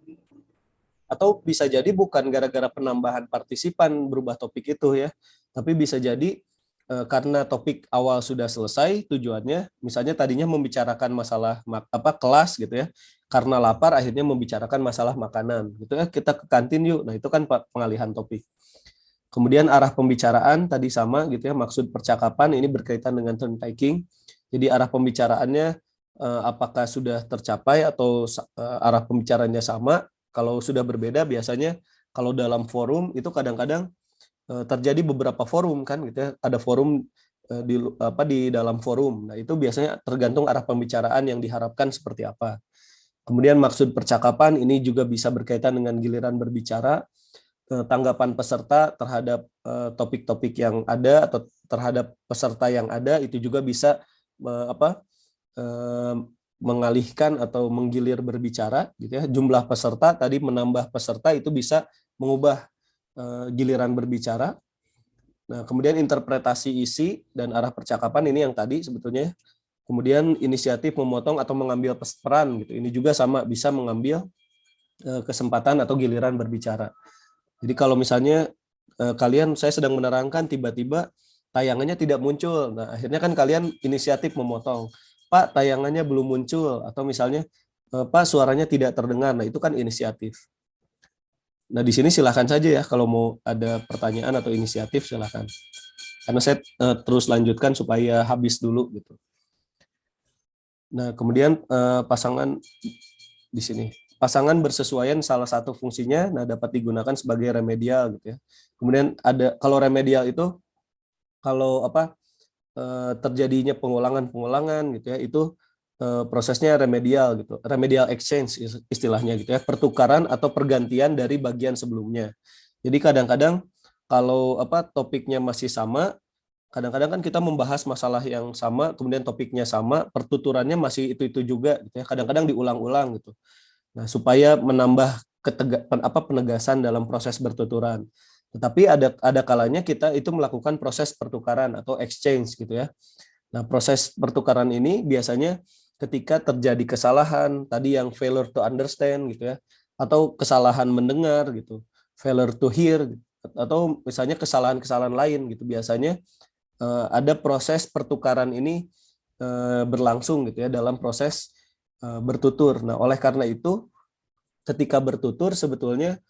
Atau bisa jadi bukan gara-gara penambahan partisipan berubah topik itu ya, tapi bisa jadi karena topik awal sudah selesai tujuannya, misalnya tadinya membicarakan masalah kelas gitu ya, karena lapar akhirnya membicarakan masalah makanan gitu ya, kita ke kantin yuk. Nah, itu kan pengalihan topik. Kemudian arah pembicaraan tadi sama gitu ya, maksud percakapan ini berkaitan dengan turn taking. Jadi arah pembicaraannya apakah sudah tercapai atau arah pembicaranya sama. Kalau sudah berbeda biasanya kalau dalam forum itu kadang-kadang terjadi beberapa forum kan gitu ya, ada forum di dalam forum. Nah, itu biasanya tergantung arah pembicaraan yang diharapkan seperti apa. Kemudian maksud percakapan ini juga bisa berkaitan dengan giliran berbicara, tanggapan peserta terhadap topik-topik yang ada atau terhadap peserta yang ada, itu juga bisa mengalihkan atau menggilir berbicara gitu ya. Jumlah peserta tadi menambah peserta itu bisa mengubah giliran berbicara. Nah, kemudian interpretasi isi dan arah percakapan ini yang tadi sebetulnya. Kemudian inisiatif memotong atau mengambil peran gitu. Ini juga sama bisa mengambil kesempatan atau giliran berbicara. Jadi kalau misalnya saya sedang menerangkan tiba-tiba tayangannya tidak muncul. Nah, akhirnya kan kalian inisiatif memotong. Pak, tayangannya belum muncul atau misalnya Pak, suaranya tidak terdengar. Nah, itu kan inisiatif. Nah, di sini silakan saja ya kalau mau ada pertanyaan atau inisiatif silakan. Karena saya terus lanjutkan supaya habis dulu gitu. Nah, kemudian pasangan di sini. Pasangan bersesuaian salah satu fungsinya dapat digunakan sebagai remedial gitu ya. Kemudian ada kalau remedial itu kalau terjadinya pengulangan gitu ya, itu prosesnya remedial gitu, remedial exchange istilahnya gitu ya, pertukaran atau pergantian dari bagian sebelumnya. Jadi kadang-kadang kalau topiknya masih sama, kadang-kadang kan kita membahas masalah yang sama, kemudian topiknya sama, pertuturannya masih itu juga gitu ya, kadang-kadang diulang-ulang gitu. Nah, supaya menambah penegasan dalam proses bertuturan. Tetapi ada kalanya kita itu melakukan proses pertukaran atau exchange gitu ya. Nah, proses pertukaran ini biasanya ketika terjadi kesalahan tadi yang failure to understand gitu ya, atau kesalahan mendengar gitu, failure to hear, atau misalnya kesalahan-kesalahan lain gitu, biasanya ada proses pertukaran ini berlangsung gitu ya dalam proses bertutur. Nah, oleh karena itu ketika bertutur sebetulnya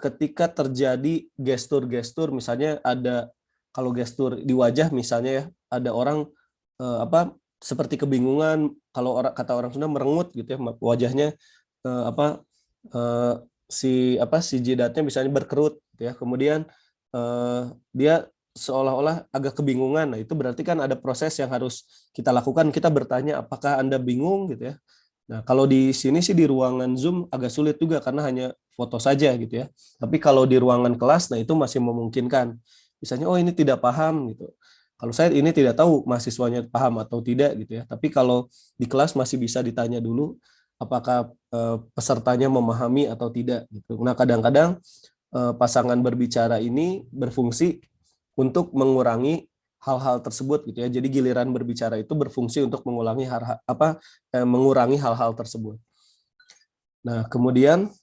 ketika terjadi gestur-gestur, misalnya ada kalau gestur di wajah misalnya ya, ada orang seperti kebingungan, kalau kata orang Sunda merengut gitu ya, wajahnya si jidatnya misalnya berkerut gitu ya, kemudian dia seolah-olah agak kebingungan. Nah, itu berarti kan ada proses yang harus kita lakukan, kita bertanya apakah Anda bingung gitu ya, Nah, kalau di sini sih di ruangan Zoom agak sulit juga karena hanya foto saja gitu ya. Tapi kalau di ruangan kelas, nah itu masih memungkinkan. Misalnya, oh ini tidak paham gitu. Kalau saya ini tidak tahu mahasiswanya paham atau tidak gitu ya. Tapi kalau di kelas masih bisa ditanya dulu apakah pesertanya memahami atau tidak gitu. Nah, kadang-kadang pasangan berbicara ini berfungsi untuk mengurangi hal-hal tersebut gitu ya. Jadi giliran berbicara itu berfungsi untuk mengurangi hal-hal tersebut. Nah, kemudian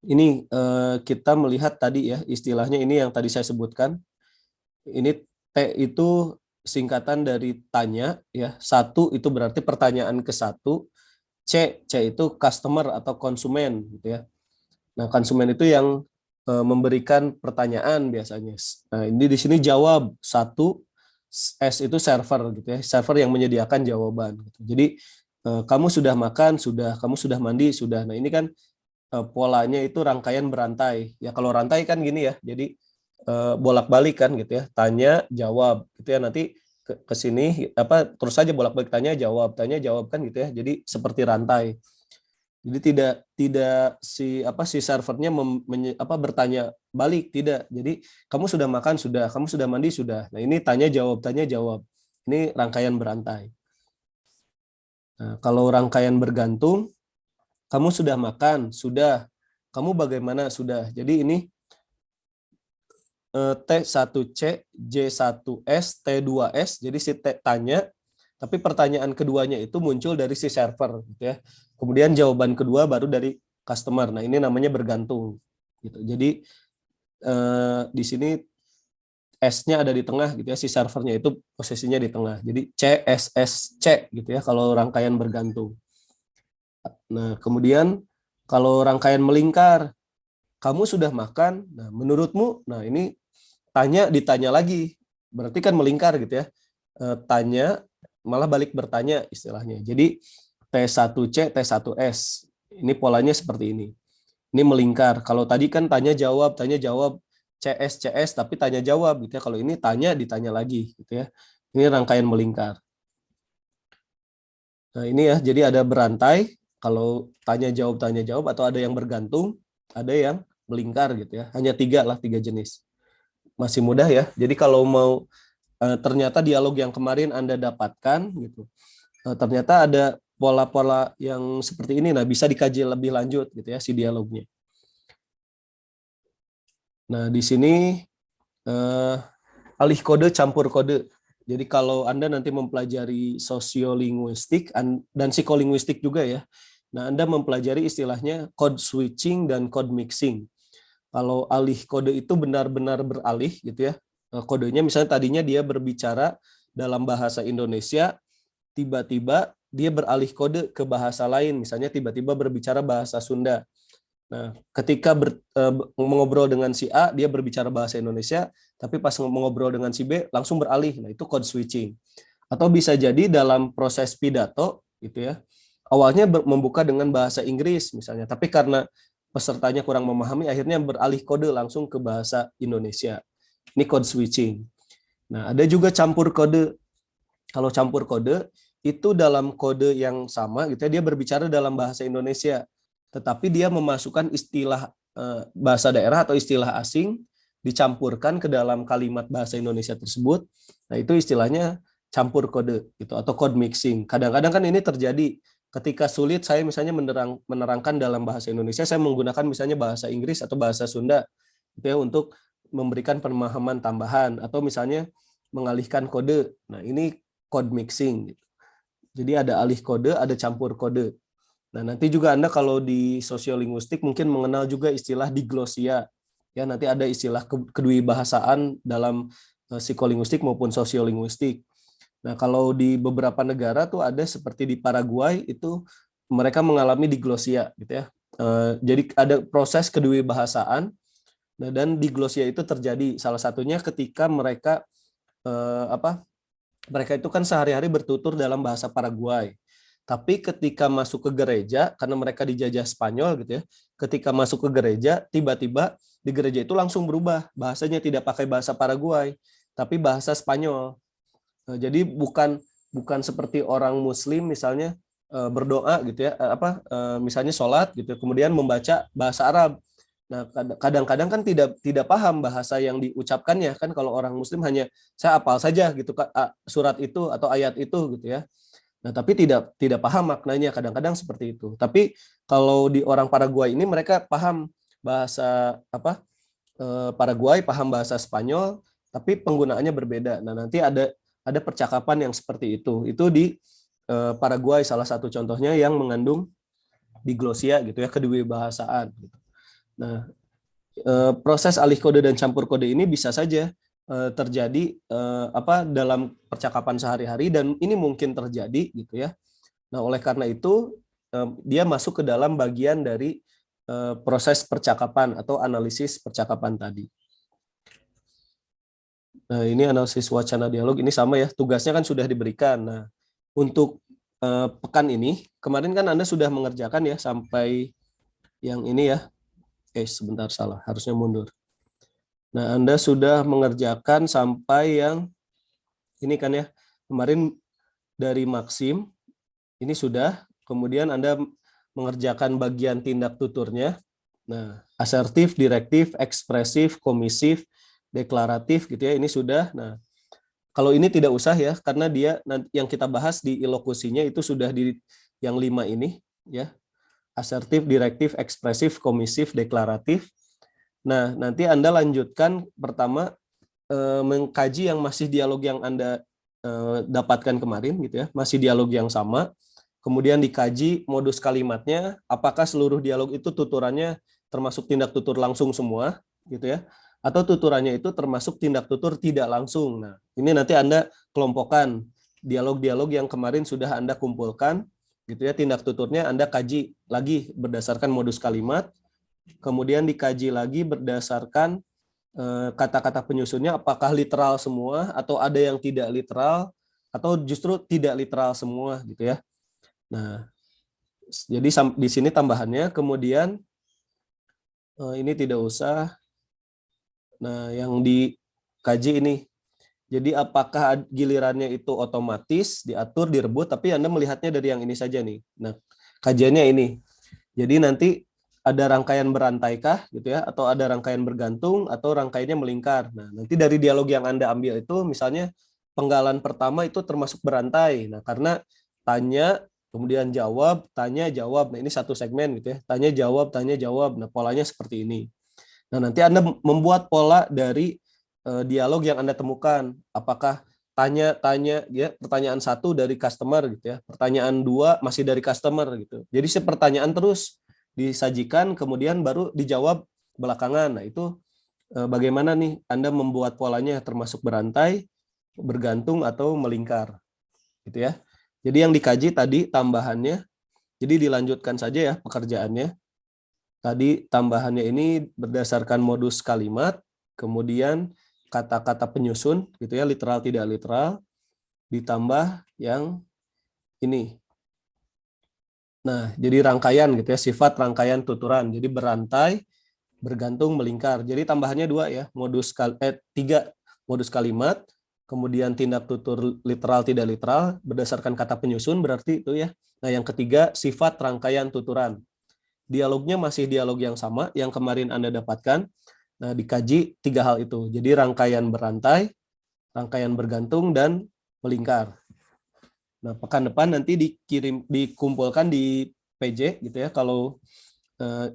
ini kita melihat tadi ya istilahnya ini yang tadi saya sebutkan. Ini T itu singkatan dari tanya ya. Satu itu berarti pertanyaan ke satu. C itu customer atau konsumen gitu ya. Nah, konsumen itu yang memberikan pertanyaan biasanya. Nah, ini di sini jawab satu, S itu server gitu ya, server yang menyediakan jawaban. Gitu. Jadi kamu sudah makan, sudah, kamu sudah mandi, sudah. Nah ini kan polanya itu rangkaian berantai. Ya kalau rantai kan gini ya, jadi bolak-balik kan gitu ya, tanya jawab gitu ya, nanti ke sini terus saja bolak-balik tanya jawab kan gitu ya. Jadi seperti rantai. Jadi tidak si servernya bertanya balik, tidak. Jadi kamu sudah makan sudah, kamu sudah mandi sudah. Nah, ini tanya jawab. Ini rangkaian berantai. Nah, kalau rangkaian bergantung, kamu sudah makan, sudah. Kamu bagaimana, sudah. Jadi ini T1C, J1S, T2S. Jadi si tanya, tapi pertanyaan keduanya itu muncul dari si server gitu ya. Kemudian jawaban kedua baru dari customer. Nah, ini namanya bergantung gitu. Jadi di sini S-nya ada di tengah gitu ya, si servernya itu posisinya di tengah. Jadi CSSC gitu ya kalau rangkaian bergantung. Nah, kemudian kalau rangkaian melingkar, kamu sudah makan. Nah, menurutmu, nah ini ditanya lagi. Berarti kan melingkar gitu ya. Tanya malah balik bertanya istilahnya. Jadi T1C, T1S. Ini polanya seperti ini. Ini melingkar. Kalau tadi kan tanya jawab, CS, tapi tanya jawab gitu ya. Kalau ini tanya, ditanya lagi gitu ya. Ini rangkaian melingkar. Nah ini ya, jadi ada berantai. Kalau tanya jawab, atau ada yang bergantung, ada yang melingkar gitu ya. Hanya tiga jenis. Masih mudah ya. Jadi kalau mau ternyata dialog yang kemarin Anda dapatkan gitu. Ternyata ada pola-pola yang seperti ini, nah bisa dikaji lebih lanjut gitu ya si dialognya. Nah di sini alih kode campur kode. Jadi kalau Anda nanti mempelajari sosiolinguistik dan psikolinguistik juga ya, nah Anda mempelajari istilahnya code switching dan code mixing. Kalau alih kode itu benar-benar beralih gitu ya. Kodenya misalnya tadinya dia berbicara dalam bahasa Indonesia, tiba-tiba dia beralih kode ke bahasa lain, misalnya tiba-tiba berbicara bahasa Sunda. Nah, ketika mengobrol dengan si A, dia berbicara bahasa Indonesia, tapi pas mengobrol dengan si B, langsung beralih. Nah, itu code switching. Atau bisa jadi dalam proses pidato, gitu ya, awalnya membuka dengan bahasa Inggris misalnya, tapi karena pesertanya kurang memahami, akhirnya beralih kode langsung ke bahasa Indonesia. Ini code switching. Nah, ada juga campur kode. Kalau campur kode, itu dalam kode yang sama gitu ya, dia berbicara dalam bahasa Indonesia, tetapi dia memasukkan istilah bahasa daerah atau istilah asing dicampurkan ke dalam kalimat bahasa Indonesia tersebut. Nah, itu istilahnya campur kode gitu atau code mixing. Kadang-kadang kan ini terjadi ketika sulit saya misalnya menerangkan dalam bahasa Indonesia, saya menggunakan misalnya bahasa Inggris atau bahasa Sunda gitu ya untuk memberikan pemahaman tambahan atau misalnya mengalihkan kode. Nah, ini code mixing gitu. Jadi ada alih kode, ada campur kode. Nah, nanti juga Anda kalau di sosiolinguistik mungkin mengenal juga istilah diglosia. Ya, nanti ada istilah kedwibahasaan dalam psikolinguistik maupun sosiolinguistik. Nah, kalau di beberapa negara tuh ada seperti di Paraguay itu mereka mengalami diglosia gitu ya. Jadi ada proses kedwibahasaan. Nah, dan diglosia itu terjadi salah satunya ketika mereka mereka itu kan sehari-hari bertutur dalam bahasa Paraguay. Tapi ketika masuk ke gereja, karena mereka dijajah Spanyol gitu ya, ketika masuk ke gereja, tiba-tiba di gereja itu langsung berubah. Bahasanya tidak pakai bahasa Paraguay, tapi bahasa Spanyol. Jadi bukan seperti orang Muslim misalnya berdoa gitu ya, misalnya sholat gitu, kemudian membaca bahasa Arab. Nah, kadang-kadang kan tidak paham bahasa yang diucapkannya kan, kalau orang Muslim hanya saya hafal saja gitu surat itu atau ayat itu gitu ya. Nah, tapi tidak paham maknanya, kadang-kadang seperti itu. Tapi kalau di orang Paraguay ini mereka paham bahasa Paraguay, paham bahasa Spanyol, tapi penggunaannya berbeda. Nah, nanti ada percakapan yang seperti itu. Itu di Paraguay salah satu contohnya yang mengandung diglosia gitu ya, kedewibahasaan gitu. Nah, proses alih kode dan campur kode ini bisa saja terjadi dalam percakapan sehari-hari, dan ini mungkin terjadi gitu ya. Nah, oleh karena itu dia masuk ke dalam bagian dari proses percakapan atau analisis percakapan tadi. Nah, ini analisis wacana dialog, ini sama ya, tugasnya kan sudah diberikan. Nah, untuk pekan ini, kemarin kan Anda sudah mengerjakan ya sampai yang ini ya. Sebentar, salah, harusnya mundur. Nah, Anda sudah mengerjakan sampai yang ini kan ya, kemarin dari Maxim, ini sudah, kemudian Anda mengerjakan bagian tindak tuturnya. Nah, asertif, direktif, ekspresif, komisif, deklaratif gitu ya, ini sudah. Nah, kalau ini tidak usah ya, karena dia yang kita bahas di ilokusinya itu sudah di yang 5 ini ya. Asertif, direktif, ekspresif, komisif, deklaratif. Nah, nanti Anda lanjutkan pertama mengkaji yang masih dialog yang Anda dapatkan kemarin gitu ya, masih dialog yang sama. Kemudian dikaji modus kalimatnya, apakah seluruh dialog itu tuturannya termasuk tindak tutur langsung semua gitu ya, atau tuturannya itu termasuk tindak tutur tidak langsung. Nah, ini nanti Anda kelompokkan dialog-dialog yang kemarin sudah Anda kumpulkan gitu ya, tindak tuturnya Anda kaji lagi berdasarkan modus kalimat, kemudian dikaji lagi berdasarkan kata-kata penyusunnya, apakah literal semua atau ada yang tidak literal atau justru tidak literal semua gitu ya. Nah, jadi di sini tambahannya, kemudian ini tidak usah. Nah, yang dikaji ini, jadi apakah gilirannya itu otomatis diatur, direbut, tapi Anda melihatnya dari yang ini saja nih. Nah, kajiannya ini. Jadi nanti ada rangkaian berantaikah gitu ya, atau ada rangkaian bergantung, atau rangkaiannya melingkar. Nah, nanti dari dialog yang Anda ambil itu, misalnya penggalan pertama itu termasuk berantai. Nah, karena tanya, kemudian jawab, tanya, jawab. Nah, ini satu segmen gitu ya. Tanya, jawab, tanya, jawab. Nah, polanya seperti ini. Nah, nanti Anda membuat pola dari dialog yang Anda temukan, apakah tanya ya, pertanyaan 1 dari customer gitu ya, pertanyaan 2 masih dari customer gitu. Jadi pertanyaan terus disajikan, kemudian baru dijawab belakangan. Nah, itu bagaimana nih Anda membuat polanya, termasuk berantai, bergantung atau melingkar gitu ya. Jadi yang dikaji tadi tambahannya, jadi dilanjutkan saja ya pekerjaannya. Tadi tambahannya ini berdasarkan modus kalimat, kemudian kata-kata penyusun gitu ya, literal tidak literal, ditambah yang ini. Nah, jadi rangkaian gitu ya, sifat rangkaian tuturan. Jadi berantai, bergantung, melingkar. Jadi tambahannya 2 ya, 3 modus kalimat, kemudian tindak tutur literal tidak literal berdasarkan kata penyusun, berarti itu ya. Nah, yang ketiga sifat rangkaian tuturan. Dialognya masih dialog yang sama yang kemarin Anda dapatkan. Nah, dikaji 3 hal itu. Jadi rangkaian berantai, rangkaian bergantung, dan melingkar. Nah, pekan depan nanti dikumpulkan di PJ gitu ya. Kalau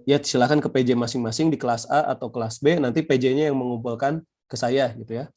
ya silakan ke PJ masing-masing di kelas A atau kelas B, nanti PJ-nya yang mengumpulkan ke saya gitu ya.